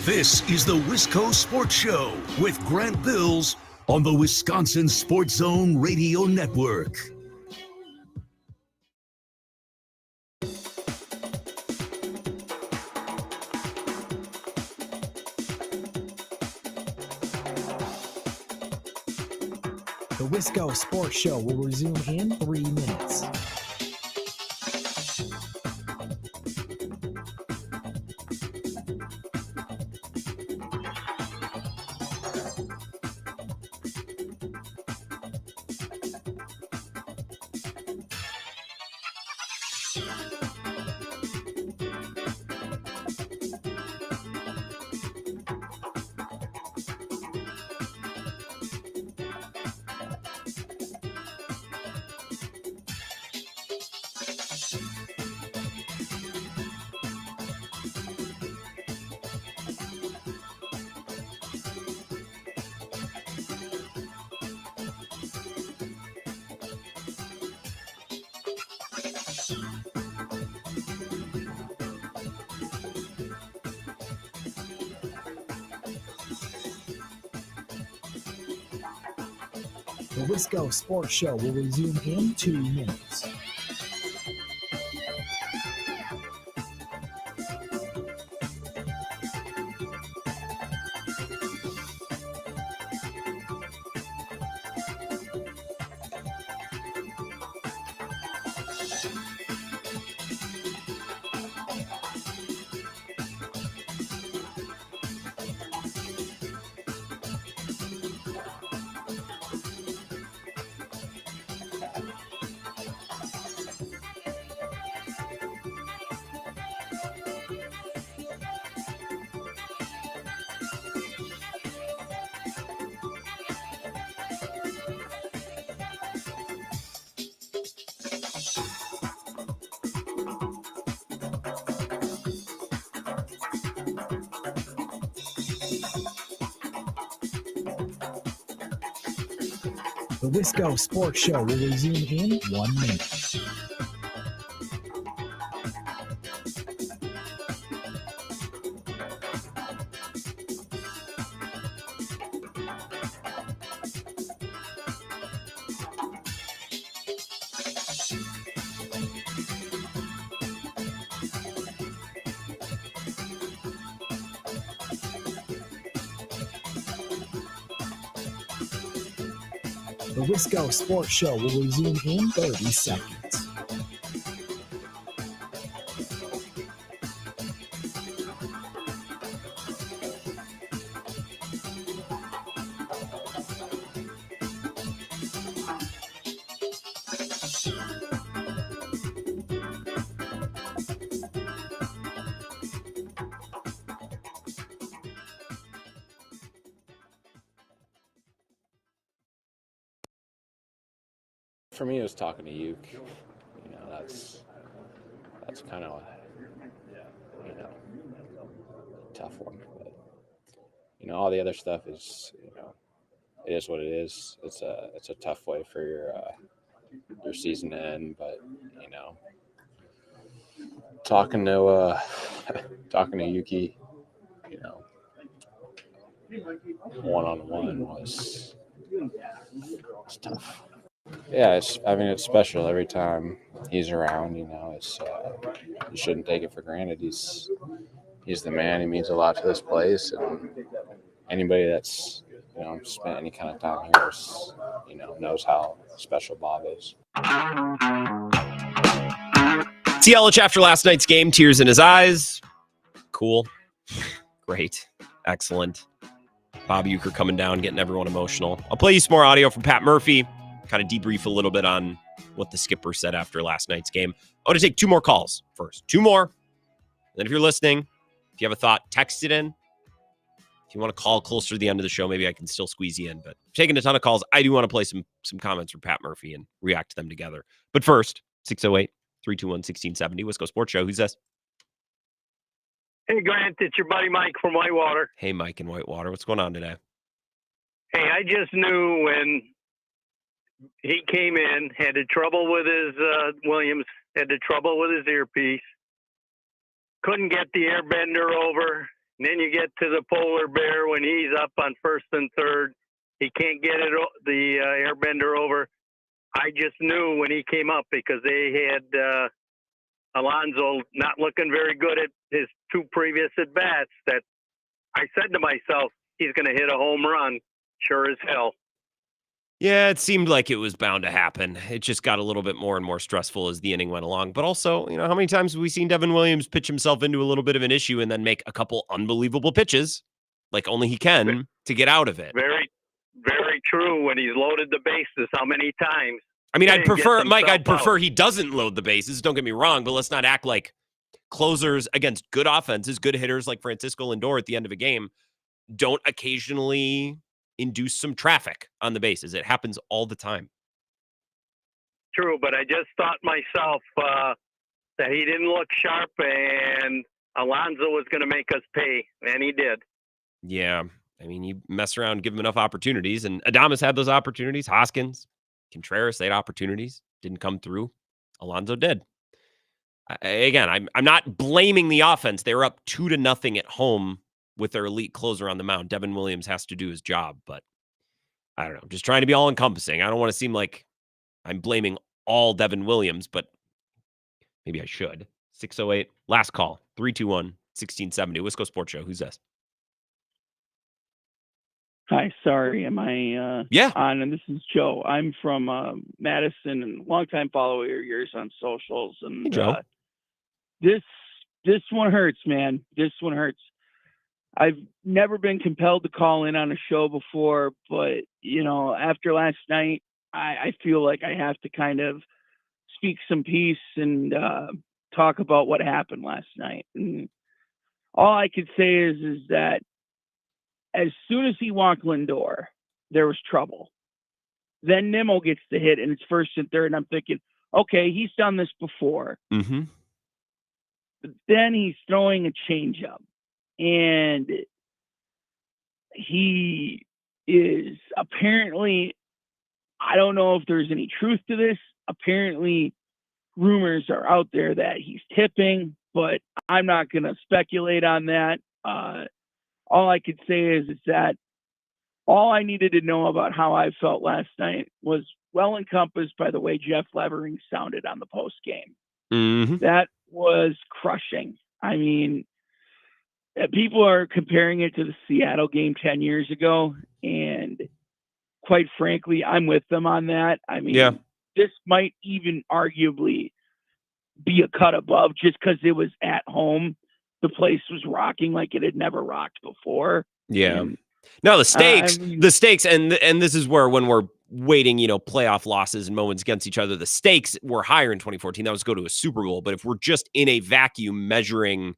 This is the Wisco Sports Show with Grant Bills on the Wisconsin Sports Zone Radio Network. The Wisco Sports Show will resume in 3 minutes. The Wisco Sports Show will resume in 2 minutes. The Wisco Sports Show will resume in 1 minute. The Wisco Sports Show will resume in 30 seconds. For me, it was talking to Uke. That's kind of tough one. But all the other stuff is it is what it is. It's a tough way for your season to end. But talking to talking to Yuki, one-on-one was tough. Yeah, it's special every time he's around. It's you shouldn't take it for granted. He's the man. He means a lot to this place, and anybody that's spent any kind of time here is, knows how special Bob is. T. Yelich after last night's game, tears in his eyes. Cool, great, excellent. Bob Uecker coming down, getting everyone emotional. I'll play you some more audio from Pat Murphy, kind of debrief a little bit on what the skipper said after last night's game. I want to take 2 more calls first. 2 more. And then if you're listening, if you have a thought, text it in. If you want to call closer to the end of the show, maybe I can still squeeze you in. But taking a ton of calls, I do want to play some comments from Pat Murphy and react to them together. But first, 608-321-1670, Wisco Sports Show. Who's this? Hey, Grant, it's your buddy Mike from Whitewater. Hey, Mike in Whitewater. What's going on today? Hey, I just knew when he came in, had the trouble with his Williams, had the trouble with his earpiece, couldn't get the airbender over. And then you get to the polar bear when he's up on first and third. He can't get the airbender over. I just knew when he came up because they had Alonso not looking very good at his 2 previous at-bats that I said to myself, he's going to hit a home run, sure as hell. Yeah, it seemed like it was bound to happen. It just got a little bit more and more stressful as the inning went along. But also, how many times have we seen Devin Williams pitch himself into a little bit of an issue and then make a couple unbelievable pitches, like only he can, to get out of it? Very, very true. When he's loaded the bases, how many times? I mean, I'd prefer he doesn't load the bases. Don't get me wrong, but let's not act like closers against good offenses, good hitters like Francisco Lindor at the end of a game don't occasionally induce some traffic on the bases. It happens all the time. True, but I just thought myself that he didn't look sharp and Alonso was going to make us pay, and he did. Yeah. I mean, you mess around, give him enough opportunities, and Adames had those opportunities. Hoskins, Contreras, they had opportunities. Didn't come through. Alonso did. Again, I'm not blaming the offense. They were up 2-0 at home with their elite closer on the mound. Devin Williams has to do his job, but I don't know. I'm just trying to be all encompassing. I don't want to seem like I'm blaming all Devin Williams, but maybe I should. 608, last call, 321-1670, Wisco Sports Show. Who's this? Hi, sorry. Am I on? And this is Joe. I'm from Madison and longtime follower of yours on socials. And hey, Joe. This one hurts, man. This one hurts. I've never been compelled to call in on a show before, but, after last night, I feel like I have to kind of speak some peace and talk about what happened last night. And all I could say is that as soon as he walked Lindor, there was trouble. Then Nimmo gets the hit, and it's first and third, and I'm thinking, okay, he's done this before. Mm-hmm. But then he's throwing a changeup. And he is apparently, I don't know if there's any truth to this. Apparently, rumors are out there that he's tipping, but I'm not going to speculate on that. All I could say is that all I needed to know about how I felt last night was well encompassed by the way Jeff Levering sounded on the post game. Mm-hmm. That was crushing. I mean, people are comparing it to the Seattle game 10 years ago, and quite frankly, I'm with them on that. I mean, This might even arguably be a cut above just because it was at home. The place was rocking like it had never rocked before. Yeah. And, no, the stakes, and this is where when we're weighting, playoff losses and moments against each other, the stakes were higher in 2014. That was go to a Super Bowl. But if we're just in a vacuum measuring,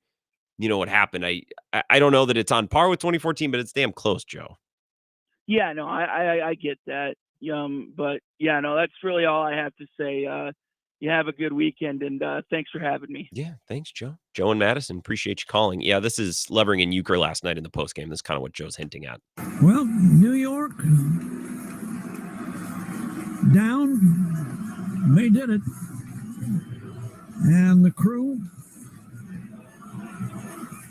what happened, I don't know that it's on par with 2014, but it's damn close, Joe. Yeah, no, I get that. But yeah, no, that's really all I have to say. You have a good weekend, and thanks for having me. Yeah, thanks, Joe. Joe and Madison, appreciate you calling. Yeah, this is Levering and Euchre last night in the postgame. This is kind of what Joe's hinting at. Well, New York down. They did it. And the crew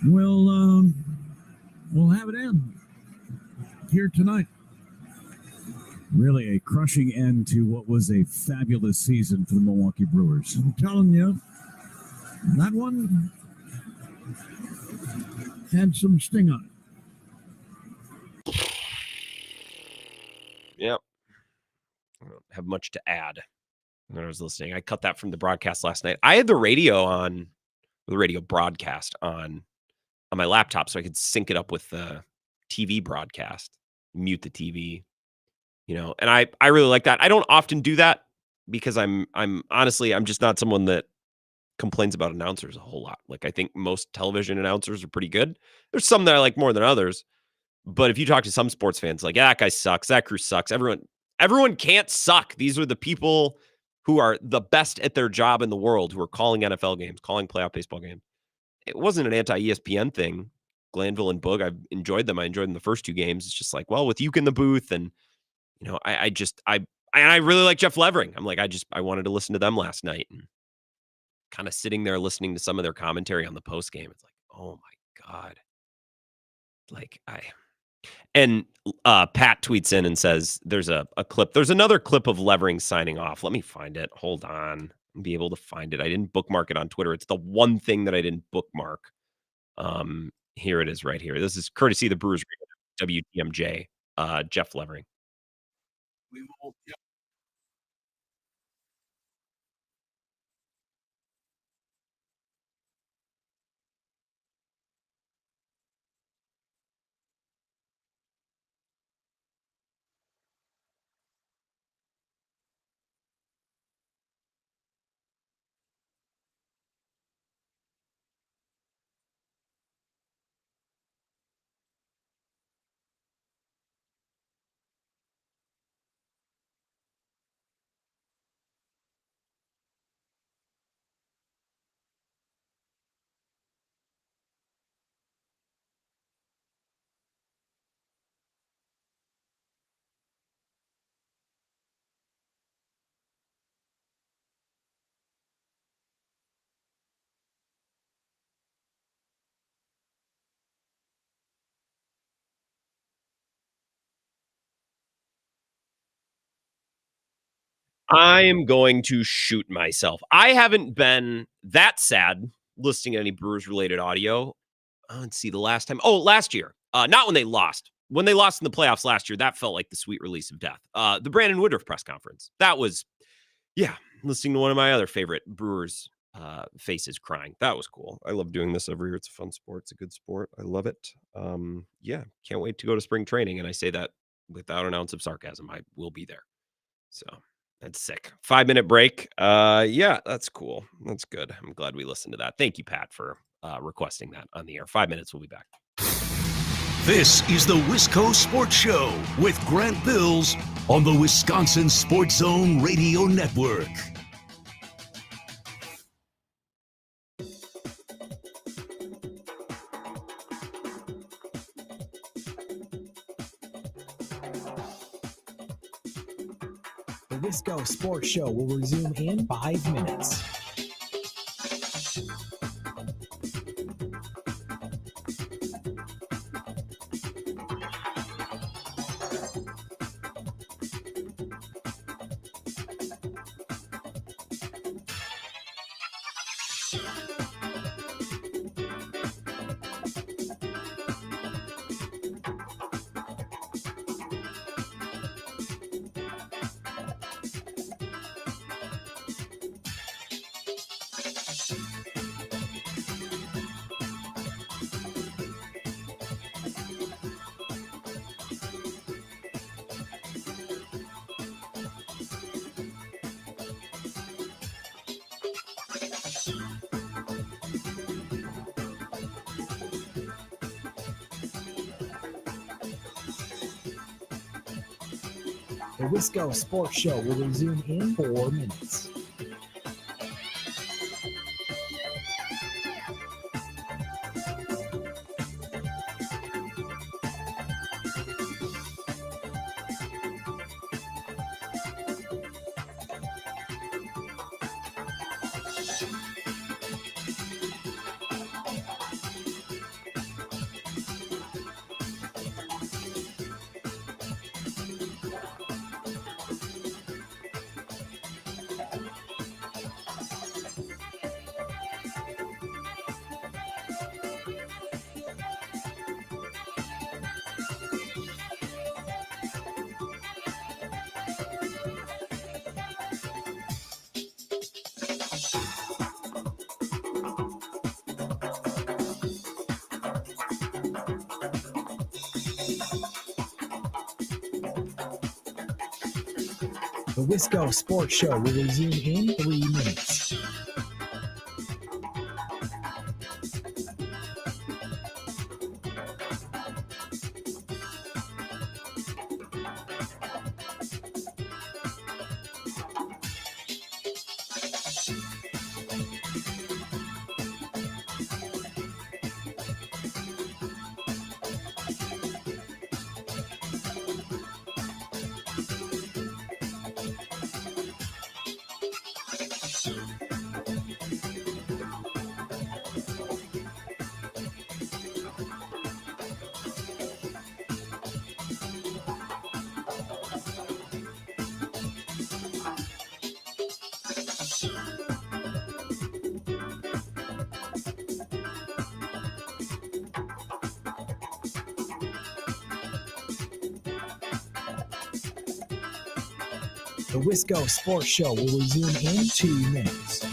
will have it end here tonight. Really a crushing end to what was a fabulous season for the Milwaukee Brewers. I'm telling you, that one had some sting on it. Yep. I don't have much to add when I was listening. I cut that from the broadcast last night. I had the radio broadcast on my laptop so I could sync it up with the TV broadcast, mute the TV, and I really like that. I don't often do that because I'm honestly, I'm just not someone that complains about announcers a whole lot. Like, I think most television announcers are pretty good. There's some that I like more than others. But if you talk to some sports fans, like, that guy sucks, that crew sucks. Everyone can't suck. These are the people who are the best at their job in the world, who are calling NFL games, calling playoff baseball games. It wasn't an anti-ESPN thing. Glanville and Boog, I've enjoyed them. I enjoyed them the first two games. It's just like, well, with Uke in the booth, and I really like Jeff Levering. I'm like, I wanted to listen to them last night, and kind of sitting there listening to some of their commentary on the post game. It's like, oh my God. Like, Pat tweets in and says there's a clip. There's another clip of Levering signing off. Let me find it. Hold on. I'll be able to find it. I didn't bookmark it on Twitter. It's the one thing that I didn't bookmark. Here it is right here. This is courtesy of the Brewers WTMJ, Jeff Levering. We will, yep. I am going to shoot myself. I haven't been that sad listening to any Brewers related audio. Let's see, the last time. Oh, last year. Not when they lost. When they lost in the playoffs last year, that felt like the sweet release of death. The Brandon Woodruff press conference. That was, listening to one of my other favorite Brewers faces crying. That was cool. I love doing this every year. It's a fun sport. It's a good sport. I love it. Can't wait to go to spring training. And I say that without an ounce of sarcasm. I will be there. So that's sick. 5-minute break. That's cool. That's good. I'm glad we listened to that. Thank you, Pat, for requesting that on the air. 5 minutes. We'll be back. This is the Wisco Sports Show with Grant Bills on the Wisconsin Sports Zone Radio Network. The Wisco Sports Show will resume in 5 minutes. The Wisco Sports Show will resume in 4 minutes. The Wisco Sports Show will resume in 3 minutes. The Wisco Sports Show will resume in 2 minutes.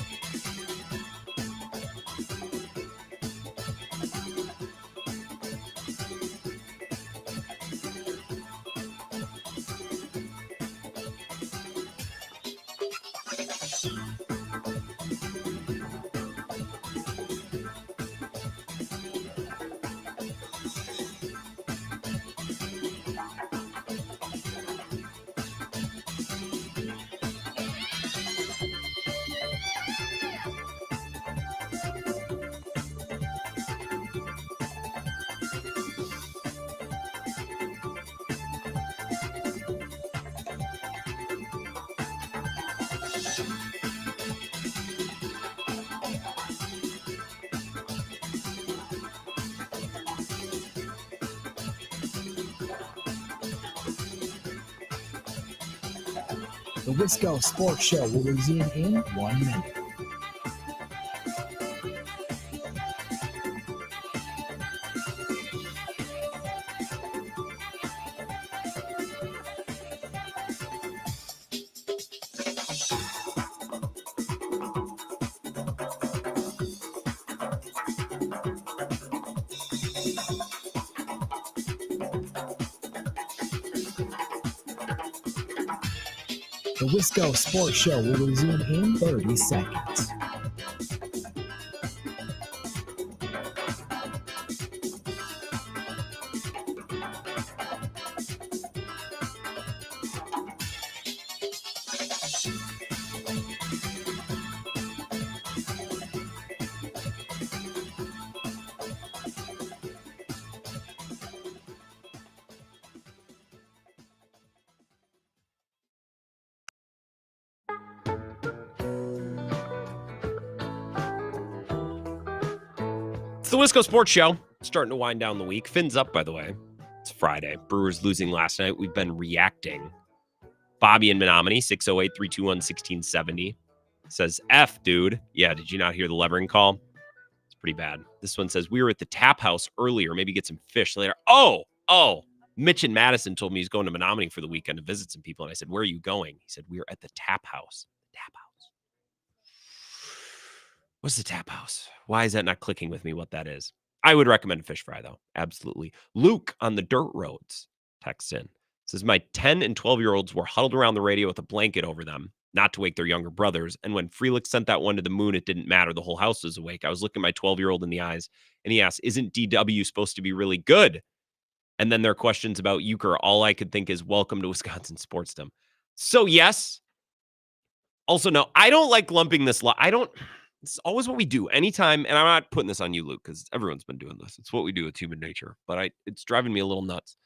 The Wisco Sports Show will resume in 1 minute. The Wisco Sports Show will resume in 30 seconds. It's the Wisco Sports Show. Starting to wind down the week. Finn's up, by the way. It's Friday. Brewers losing last night. We've been reacting. Bobby in Menominee, 608-321-1670. Says, F, dude. Yeah, did you not hear the levering call? It's pretty bad. This one says, we were at the tap house earlier. Maybe get some fish later. Oh. Mitch and Madison told me he's going to Menominee for the weekend to visit some people. And I said, where are you going? He said, we were at the tap house. Tap house. What's the tap house? Why is that not clicking with me what that is? I would recommend a fish fry, though. Absolutely. Luke on the dirt roads texts in. Says, my 10 and 12-year-olds were huddled around the radio with a blanket over them, not to wake their younger brothers. And when Frelick sent that one to the moon, it didn't matter. The whole house was awake. I was looking my 12-year-old in the eyes, and he asked, isn't DW supposed to be really good? And then there are questions about Euchre. All I could think is welcome to Wisconsin Sportsdom. So yes. Also, no, I don't like lumping this. It's always what we do anytime. And I'm not putting this on you, Luke, because everyone's been doing this. It's what we do with human nature. But it's driving me a little nuts.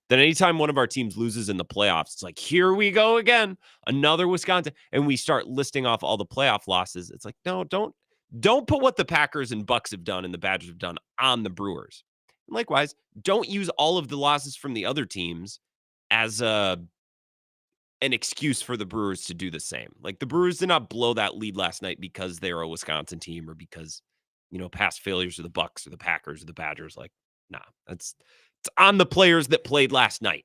Then anytime one of our teams loses in the playoffs, it's like, here we go again, another Wisconsin. And we start listing off all the playoff losses. It's like, no, don't put what the Packers and Bucks have done and the Badgers have done on the Brewers. And likewise, don't use all of the losses from the other teams as an excuse for the Brewers to do the same. Like, the Brewers did not blow that lead last night because they're a Wisconsin team or because, past failures of the Bucks or the Packers or the Badgers. Like, nah, it's on the players that played last night.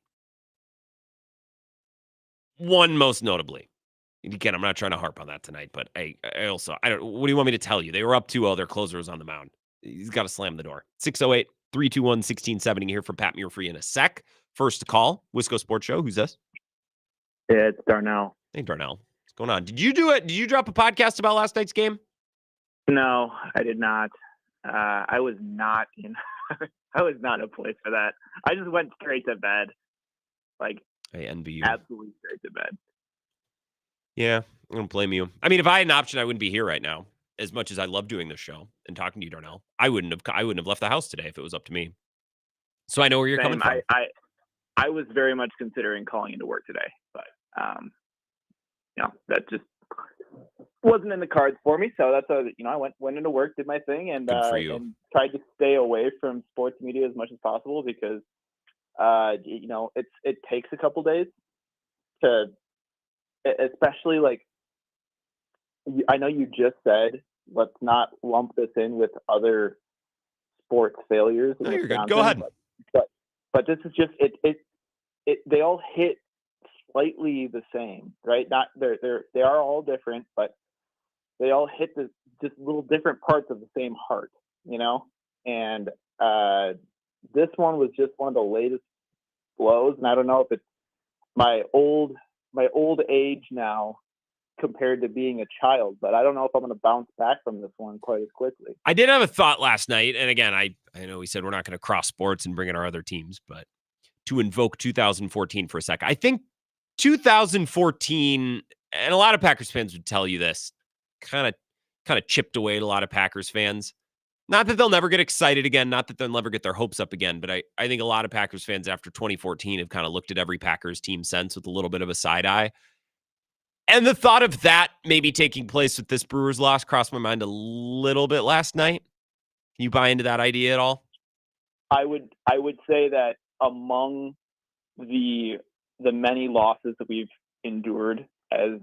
One most notably. Again, I'm not trying to harp on that tonight, but I don't, what do you want me to tell you? They were up 2-0. Their closer was on the mound. He's got to slam the door. 608-321-1670 here from Pat Murphy in a sec. First to call, Wisco Sports Show. Who's this? Yeah, it's Darnell. Hey, Darnell. What's going on? Did you do it? Did you drop a podcast about last night's game? No, I did not. I was not in I was not in a place for that. I just went straight to bed. Like, I envy you. Absolutely straight to bed. Yeah, I don't blame you. I mean, if I had an option, I wouldn't be here right now. As much as I love doing this show and talking to you, Darnell, I wouldn't have left the house today if it was up to me. So I know where you're coming from. I was very much considering calling into work today, but that just wasn't in the cards for me. So that's I went into work, did my thing, and tried to stay away from sports media as much as possible because it takes a couple days to, especially like, I know you just said let's not lump this in with other sports failures. No, you're good. Go ahead. But this is just they all hit slightly the same, right? Not they are all different, but they all hit just little different parts of the same heart, And this one was just one of the latest blows, and I don't know if it's my old age now compared to being a child, but I don't know if I'm going to bounce back from this one quite as quickly. I did have a thought last night, and again, I know we said we're not going to cross sports and bring in our other teams, but to invoke 2014 for a sec, I think 2014, and a lot of Packers fans would tell you this, kind of chipped away at a lot of Packers fans. Not that they'll never get excited again, not that they'll never get their hopes up again, but I think a lot of Packers fans after 2014 have kind of looked at every Packers team since with a little bit of a side eye. And the thought of that maybe taking place with this Brewers loss crossed my mind a little bit last night. Can you buy into that idea at all? I would say that among the many losses that we've endured as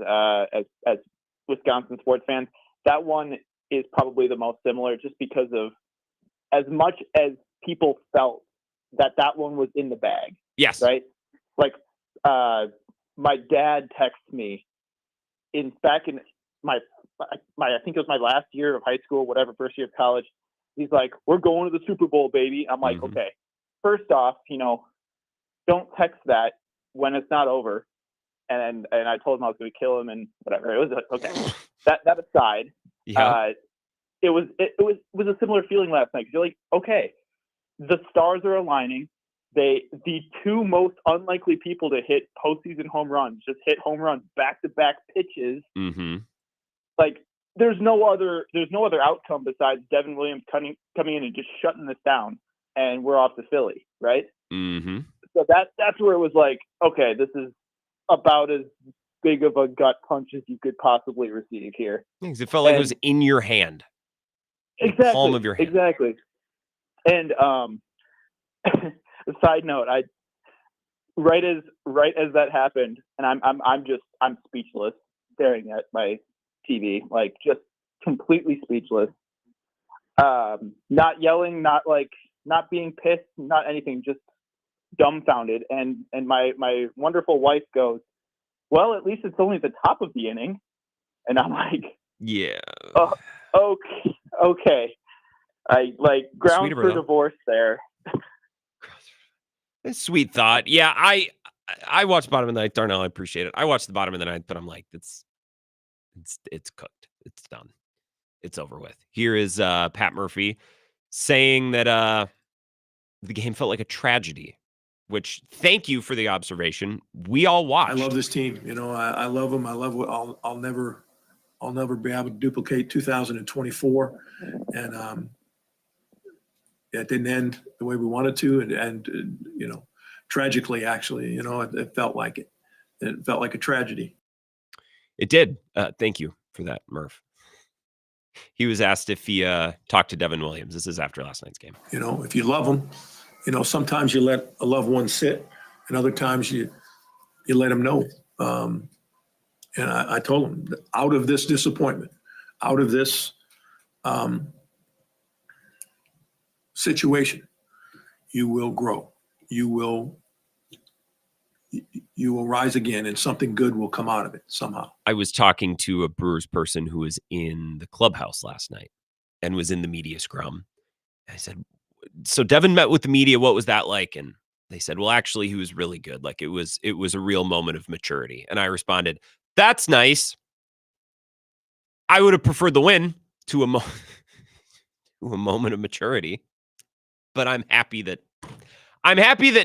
Wisconsin sports fans, that one is probably the most similar, just because of as much as people felt that one was in the bag. Yes. Right. Like, my dad texts me back in my I think it was my last year of high school, whatever, first year of college. He's like, "We're going to the Super Bowl, baby." I'm like, okay, first off, don't text that when it's not over. And I told him I was going to kill him and whatever. It was okay. That aside, yeah. It was a similar feeling last night. 'Cause you're like, okay, the stars are aligning. The two most unlikely people to hit postseason home runs just hit home runs back-to-back pitches. Mm-hmm. Like, there's no other outcome besides Devin Williams coming in and just shutting this down, and we're off to Philly, right? Mm-hmm. So that's where it was like, okay, this is about as big of a gut punch as you could possibly receive here. Because it felt like it was in your hand. Exactly. The palm of your hand. Exactly. And a side note, right as that happened, and I'm speechless, staring at my TV, like just completely speechless. Not yelling, not being pissed, not anything, just dumbfounded. And my wonderful wife goes, "Well, at least it's only the top of the inning." And I'm like, yeah. Oh, okay. I grounds for divorce there. Sweet thought. Yeah, I watched bottom of the ninth. Darnell, I appreciate it. I watched the bottom of the ninth, but I'm like, it's cooked. It's done. It's over with. Here is Pat Murphy saying that the game felt like a tragedy which thank you for the observation. We all watched. I love this team. I love them. I love what I'll never be able to duplicate 2024. And it didn't end the way we wanted to. And tragically, actually, it felt like it. It felt like a tragedy. It did. Thank you for that, Murph. He was asked if he talked to Devin Williams. This is after last night's game. If you love them, sometimes you let a loved one sit, and other times you let them know. And I told him, out of this disappointment, out of this situation, you will grow. You will rise again, and something good will come out of it somehow. I was talking to a Brewers person who was in the clubhouse last night and was in the media scrum. I said, so Devin met with the media. What was that like? And they said, well, actually, he was really good. Like it was a real moment of maturity. And I responded, that's nice. I would have preferred the win to a moment of maturity, but I'm happy that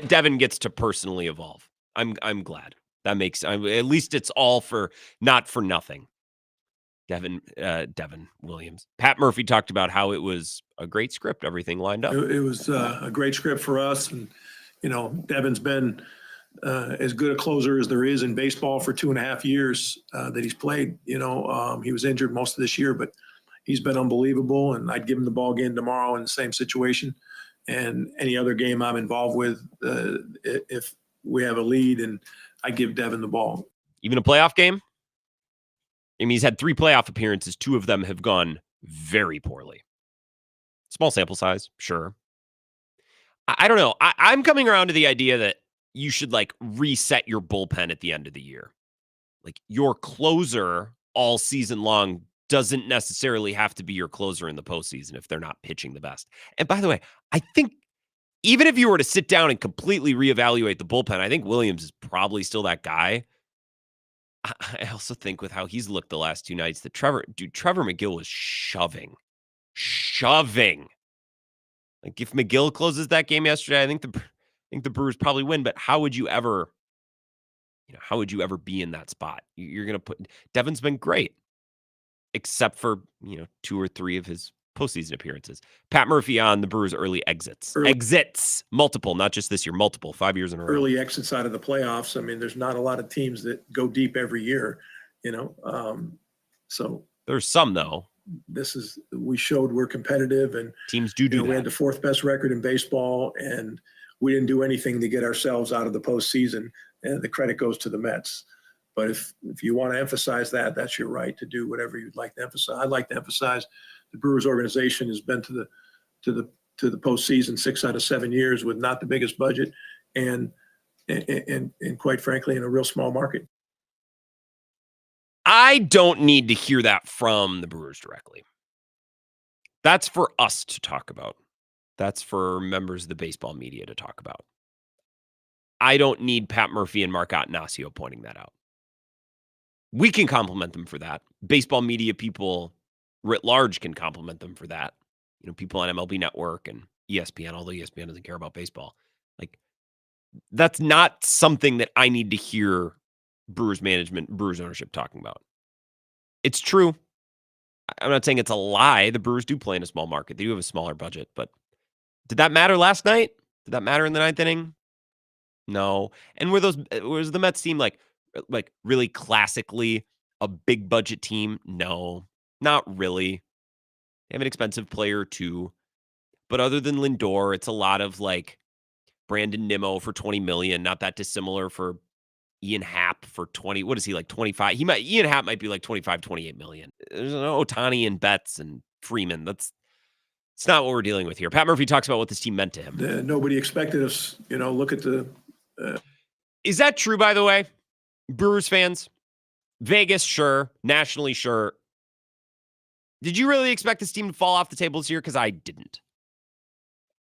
Devin gets to personally evolve. I'm glad. That makes at least it's all for not for nothing. Devin Williams. Pat Murphy talked about how it was a great script. Everything lined up. It was a great script for us, and Devin's been as good a closer as there is in baseball for 2.5 years that he's played. He was injured most of this year, but he's been unbelievable. And I'd give him the ball again tomorrow in the same situation, and any other game I'm involved with, if we have a lead, and I give Devin the ball. Even a playoff game? I mean, he's had 3 playoff appearances. 2 of them have gone very poorly. Small sample size, sure. I don't know. I'm coming around to the idea that you should reset your bullpen at the end of the year. Like your closer all season long doesn't necessarily have to be your closer in the postseason if they're not pitching the best. And by the way, I think even if you were to sit down and completely reevaluate the bullpen, I think Williams is probably still that guy. I also think with how he's looked the last 2 nights that Trevor McGill was shoving. Like if McGill closes that game yesterday, I think the Brewers probably win, but how would you ever be in that spot? You're going to put Devin's been great except for, 2 or 3 of his postseason appearances. Pat Murphy on the Brewers' early exits. Exits. Multiple, not just this year, multiple, 5 years in a row. Early exits out of the playoffs. I mean, there's not a lot of teams that go deep every year, so. There's some, though. We showed we're competitive, and teams do that. We had the 4th best record in baseball, and we didn't do anything to get ourselves out of the postseason, and the credit goes to the Mets. But if you want to emphasize that, that's your right to do whatever you'd like to emphasize. I'd like to emphasize the Brewers organization has been to the postseason 6 out of 7 years with not the biggest budget, and quite frankly, in a real small market. I don't need to hear that from the Brewers directly. That's for us to talk about. That's for members of the baseball media to talk about. I don't need Pat Murphy and Mark Attanasio pointing that out. We can compliment them for that. Baseball media people writ large can compliment them for that. People on MLB Network and ESPN, although ESPN doesn't care about baseball. That's not something that I need to hear Brewers management, Brewers ownership talking about. It's true. I'm not saying it's a lie. The Brewers do play in a small market. They do have a smaller budget, but did that matter last night? Did that matter in the 9th inning? No. And was the Mets team like really classically a big budget team? No, not really. They have an expensive player or 2, but other than Lindor, it's a lot of Brandon Nimmo for $20 million. Not that dissimilar for Ian Happ for 20. What is he, 25? Ian Happ might be 25, 28 million. There's no Ohtani and Betts and Freeman. It's not what we're dealing with here. Pat Murphy talks about what this team meant to him. Nobody expected us, look at the. Is that true, by the way? Brewers fans? Vegas, sure. Nationally, sure. Did you really expect this team to fall off the table this year? Because I didn't.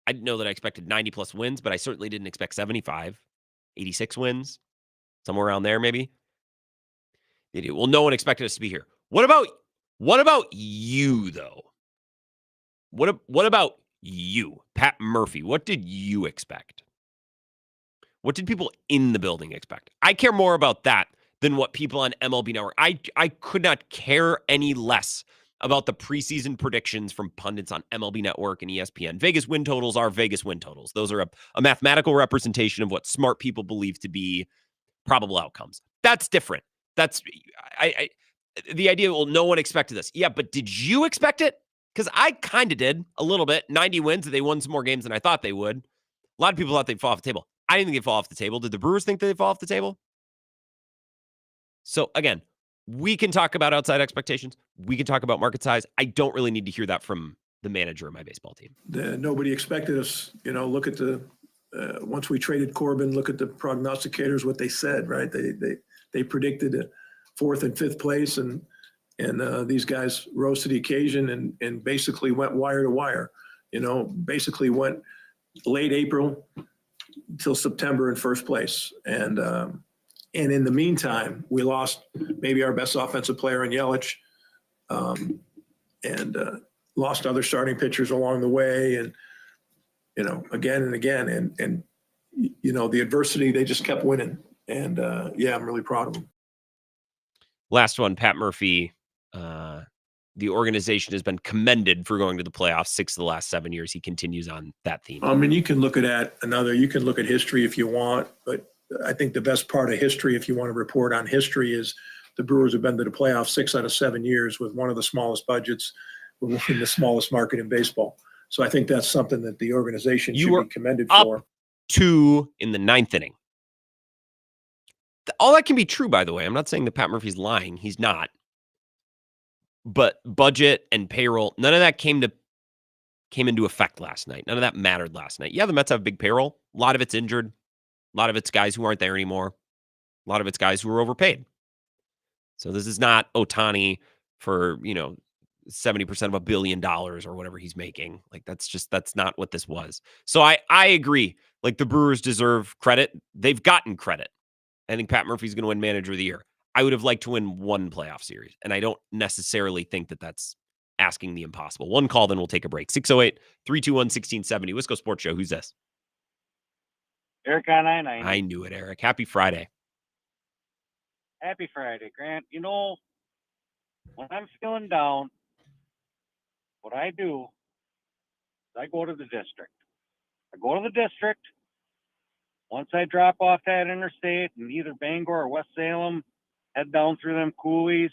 I didn't know that I expected 90-plus wins, but I certainly didn't expect 75, 86 wins. Somewhere around there, maybe. Well, no one expected us to be here. What about you, though? What about you, Pat Murphy? What did you expect? What did people in the building expect? I care more about that than what people on MLB Network. I could not care any less about the preseason predictions from pundits on MLB Network and ESPN. Vegas win totals are Vegas win totals. Those are a mathematical representation of what smart people believe to be probable outcomes. That's different. That's the idea, well, no one expected this. Yeah, but did you expect it? Because I kind of did a little bit. 90 wins, they won some more games than I thought they would. A lot of people thought they'd fall off the table. I didn't think they'd fall off the table. Did the Brewers think they'd fall off the table? So again, we can talk about outside expectations. We can talk about market size. I don't really need to hear that from the manager of my baseball team. Nobody expected us, look at once we traded Corbin, look at the prognosticators, what they said, right? They predicted a 4th and 5th place, and these guys rose to the occasion and basically went wire to wire, basically went late April till September in first place. And in the meantime, we lost maybe our best offensive player in Yelich, and lost other starting pitchers along the way. And, again and again, and the adversity, they just kept winning. And I'm really proud of them. Last one, Pat Murphy. The organization has been commended for going to the playoffs 6 of the last 7 years. He continues on that theme. I mean, you can look at you can look at history if you want, but I think the best part of history, if you want to report on history, is the Brewers have been to the playoffs 6 out of 7 years with one of the smallest budgets in the smallest market in baseball. So I think that's something that the organization should be commended for. 2 in the 9th inning. All that can be true, by the way. I'm not saying that Pat Murphy's lying. He's not. But budget and payroll, none of that came into effect last night. None of that mattered last night. Yeah, the Mets have big payroll. A lot of it's injured. A lot of it's guys who aren't there anymore. A lot of it's guys who are overpaid. So this is not Ohtani for, 70% of $1 billion or whatever he's making. Like, that's not what this was. So I agree. Like, the Brewers deserve credit. They've gotten credit. I think Pat Murphy's going to win Manager of the Year. I would have liked to win one playoff series, and I don't necessarily think that that's asking the impossible. One call, then we'll take a break. 608-321-1670. Wisco Sports Show. Who's this? Eric on I-90. I knew it, Eric. Happy Friday. Happy Friday, Grant. When I'm feeling down, what I do is I go to the district. Once I drop off that interstate in either Bangor or West Salem, head down through them coulees,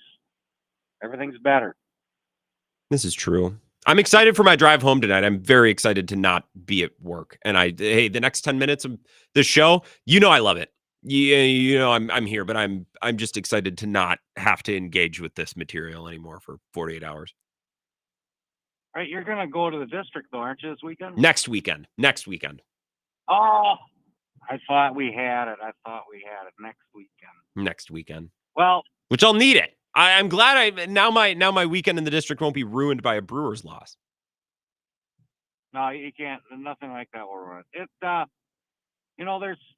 everything's better. This is true. I'm excited for my drive home tonight. I'm very excited to not be at work. And the next 10 minutes of the show, I love it. I'm here, but I'm just excited to not have to engage with this material anymore for 48 hours. All right, you're going to go to the district, though, aren't you, this weekend? Next weekend. Oh, I thought we had it next weekend. Well, which I'll need it. I'm glad now my weekend in the district won't be ruined by a Brewers loss. No, you can't. Nothing like that will ruin it.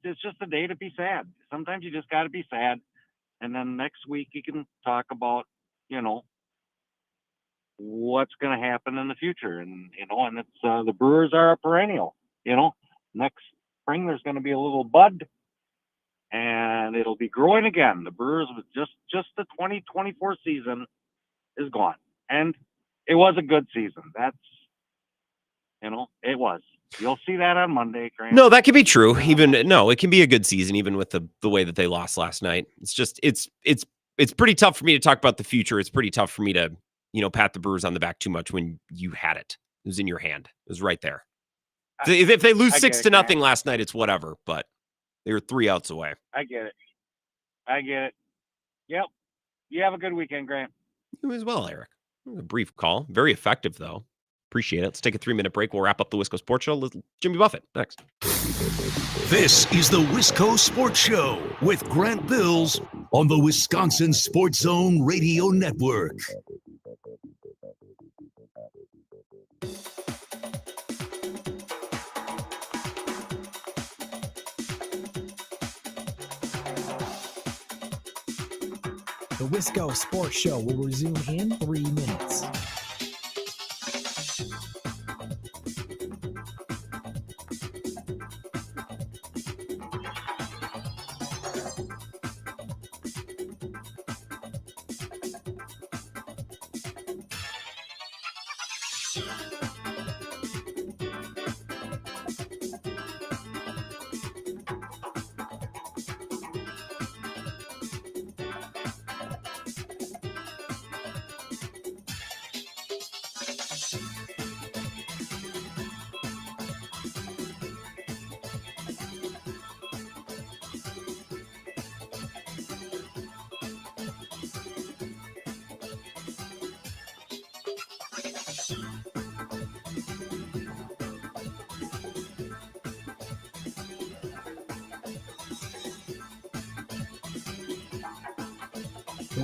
It's just a day to be sad. Sometimes you just got to be sad, and then next week you can talk about what's going to happen in the future, and it's the Brewers are a perennial. Next spring there's going to be a little bud, and it'll be growing again. The Brewers was just the 2024 season is gone, and it was a good season. That's it was. You'll see that on Monday, Grant. No, that could be true. It can be a good season, even with the way that they lost last night. It's just it's pretty tough for me to talk about the future. It's pretty tough for me to pat the Brewers on the back too much when you had it. It was in your hand. It was right there. If they lose 6-0 last night, it's whatever. But they were 3 outs away. I get it. Yep. You have a good weekend, Grant. You as well, Eric. A brief call. Very effective, though. Appreciate it. Let's take a 3-minute break. We'll wrap up the Wisco Sports Show. Jimmy Buffett next. This is the Wisco Sports Show with Grant Bills on the Wisconsin Sports Zone Radio Network. The Wisco Sports Show will resume in 3 minutes. The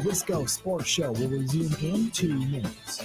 Wisco Sports Show will resume in 2 minutes.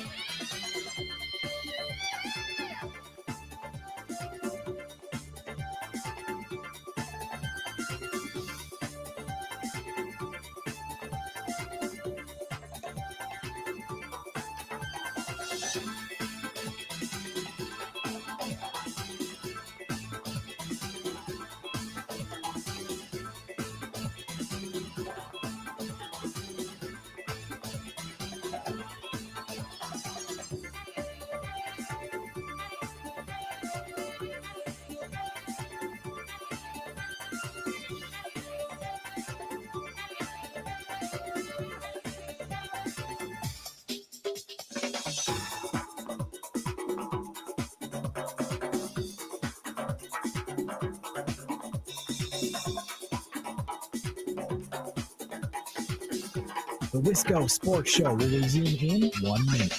The Wisco Sports Show will resume in 1 minute.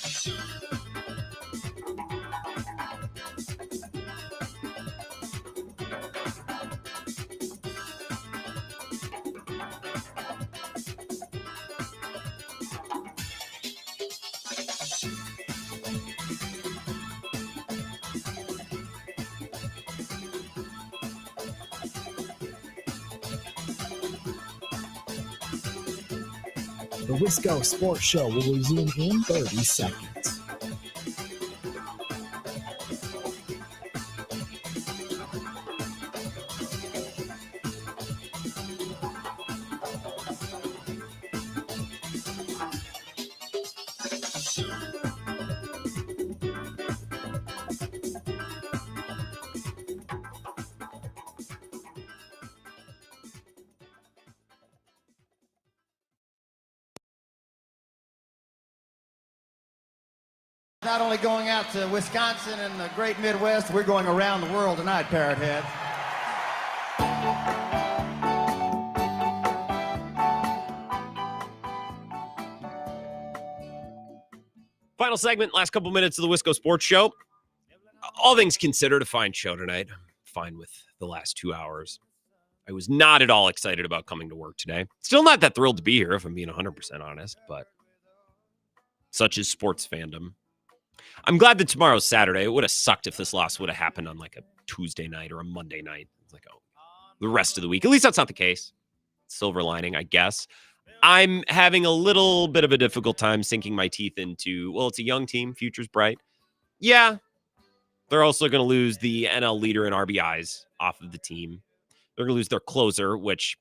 The Wisco Sports Show will resume in 30 seconds. Not only going out to Wisconsin and the great Midwest, we're going around the world tonight, Parrot Head. Final segment, last couple minutes of the Wisco Sports Show. All things considered, a fine show tonight. I'm fine with the last 2 hours. I was not at all excited about coming to work today. Still not that thrilled to be here, if I'm being 100% honest, but such is sports fandom. I'm glad that tomorrow's Saturday. It would have sucked if this loss would have happened on like a Tuesday night or a Monday night. It's like, oh, the rest of the week. At least that's not the case. Silver lining, I guess. I'm having a little bit of a difficult time sinking my teeth into, well, it's a young team. Future's bright. Yeah. They're also going to lose the NL leader in RBIs off of the team. They're going to lose their closer, which,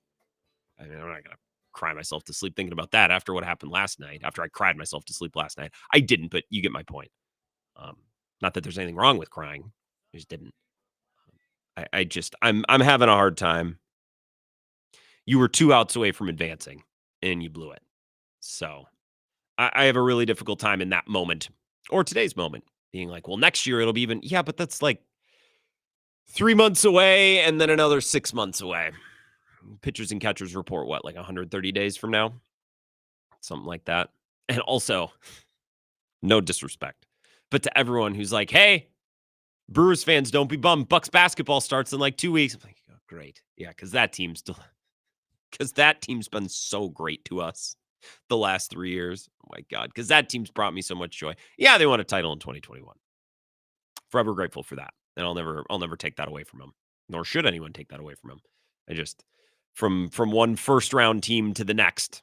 I mean, I'm not going to cry myself to sleep thinking about that after what happened last night, after I cried myself to sleep last night. I didn't, but you get my point. Not that there's anything wrong with crying. I just didn't. I'm having a hard time. You were 2 outs away from advancing, and you blew it. So I have a really difficult time in that moment, or today's moment, being like, well, next year it'll be even. Yeah, but that's like 3 months away, and then another 6 months away. Pitchers and catchers report, what, like 130 days from now? Something like that. And also, no disrespect, but to everyone who's like, hey, Brewers fans, don't be bummed. Bucks basketball starts in like 2 weeks. I'm like, oh, great. Yeah, because that team's been so great to us the last 3 years. Oh my God. Because that team's brought me so much joy. Yeah, they won a title in 2021. Forever grateful for that. And I'll never take that away from them. Nor should anyone take that away from them. I just from one first round team to the next,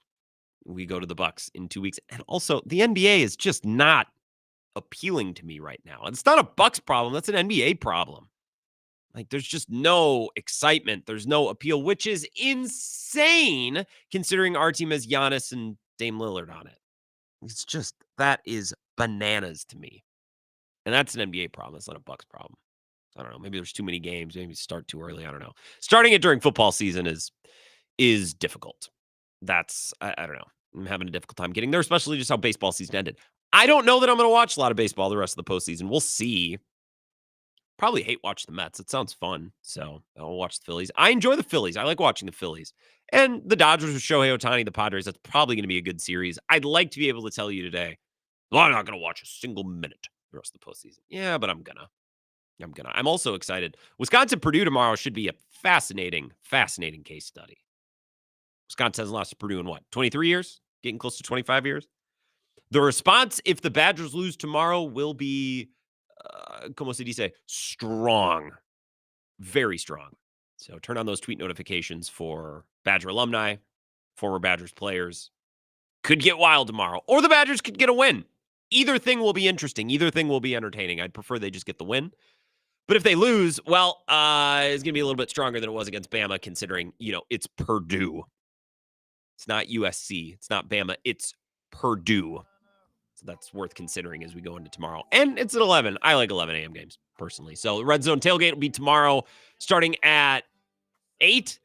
we go to the Bucks in 2 weeks. And also, the NBA is just not appealing to me right now. It's not a Bucks problem. That's an NBA problem. Like, there's just no excitement. There's no appeal, which is insane considering our team has Giannis and Dame Lillard on it. It's just, that is bananas to me. And that's an NBA problem. It's not a Bucks problem. I don't know. Maybe there's too many games. Maybe start too early. I don't know. Starting it during football season is difficult. That's, I don't know. I'm having a difficult time getting there, especially just how baseball season ended. I don't know that I'm going to watch a lot of baseball the rest of the postseason. We'll see. Probably hate watch the Mets. It sounds fun. So I'll watch the Phillies. I enjoy the Phillies. I like watching the Phillies. And the Dodgers with Shohei Ohtani, the Padres, that's probably going to be a good series. I'd like to be able to tell you today, well, I'm not going to watch a single minute the rest of the postseason. Yeah, but I'm gonna. I'm also excited. Wisconsin-Purdue tomorrow should be a fascinating case study. Wisconsin hasn't lost to Purdue in what, 23 years? Getting close to 25 years? The response, if the Badgers lose tomorrow, will be, como se dice, strong. Very strong. So turn on those tweet notifications for Badger alumni, former Badgers players. Could get wild tomorrow. Or the Badgers could get a win. Either thing will be interesting. Either thing will be entertaining. I'd prefer they just get the win. But if they lose, well, it's going to be a little bit stronger than it was against Bama, considering, it's Purdue. It's not USC. It's not Bama. It's Purdue. So that's worth considering as we go into tomorrow. And it's at 11. I like 11 a.m. games, personally. So the Red Zone Tailgate will be tomorrow starting at 8,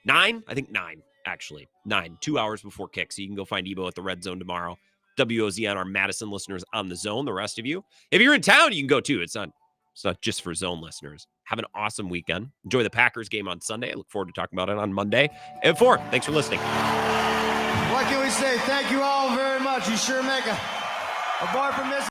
9? I think 9, actually. 9, 2 hours before kick. So you can go find Ebo at the Red Zone tomorrow. WOZ on our Madison listeners on the Zone, the rest of you. If you're in town, you can go too. It's not just for Zone listeners. Have an awesome weekend. Enjoy the Packers game on Sunday. I look forward to talking about it on Monday at 4. Thanks for listening. What can we say? Thank you all very much. You sure make a bar from this.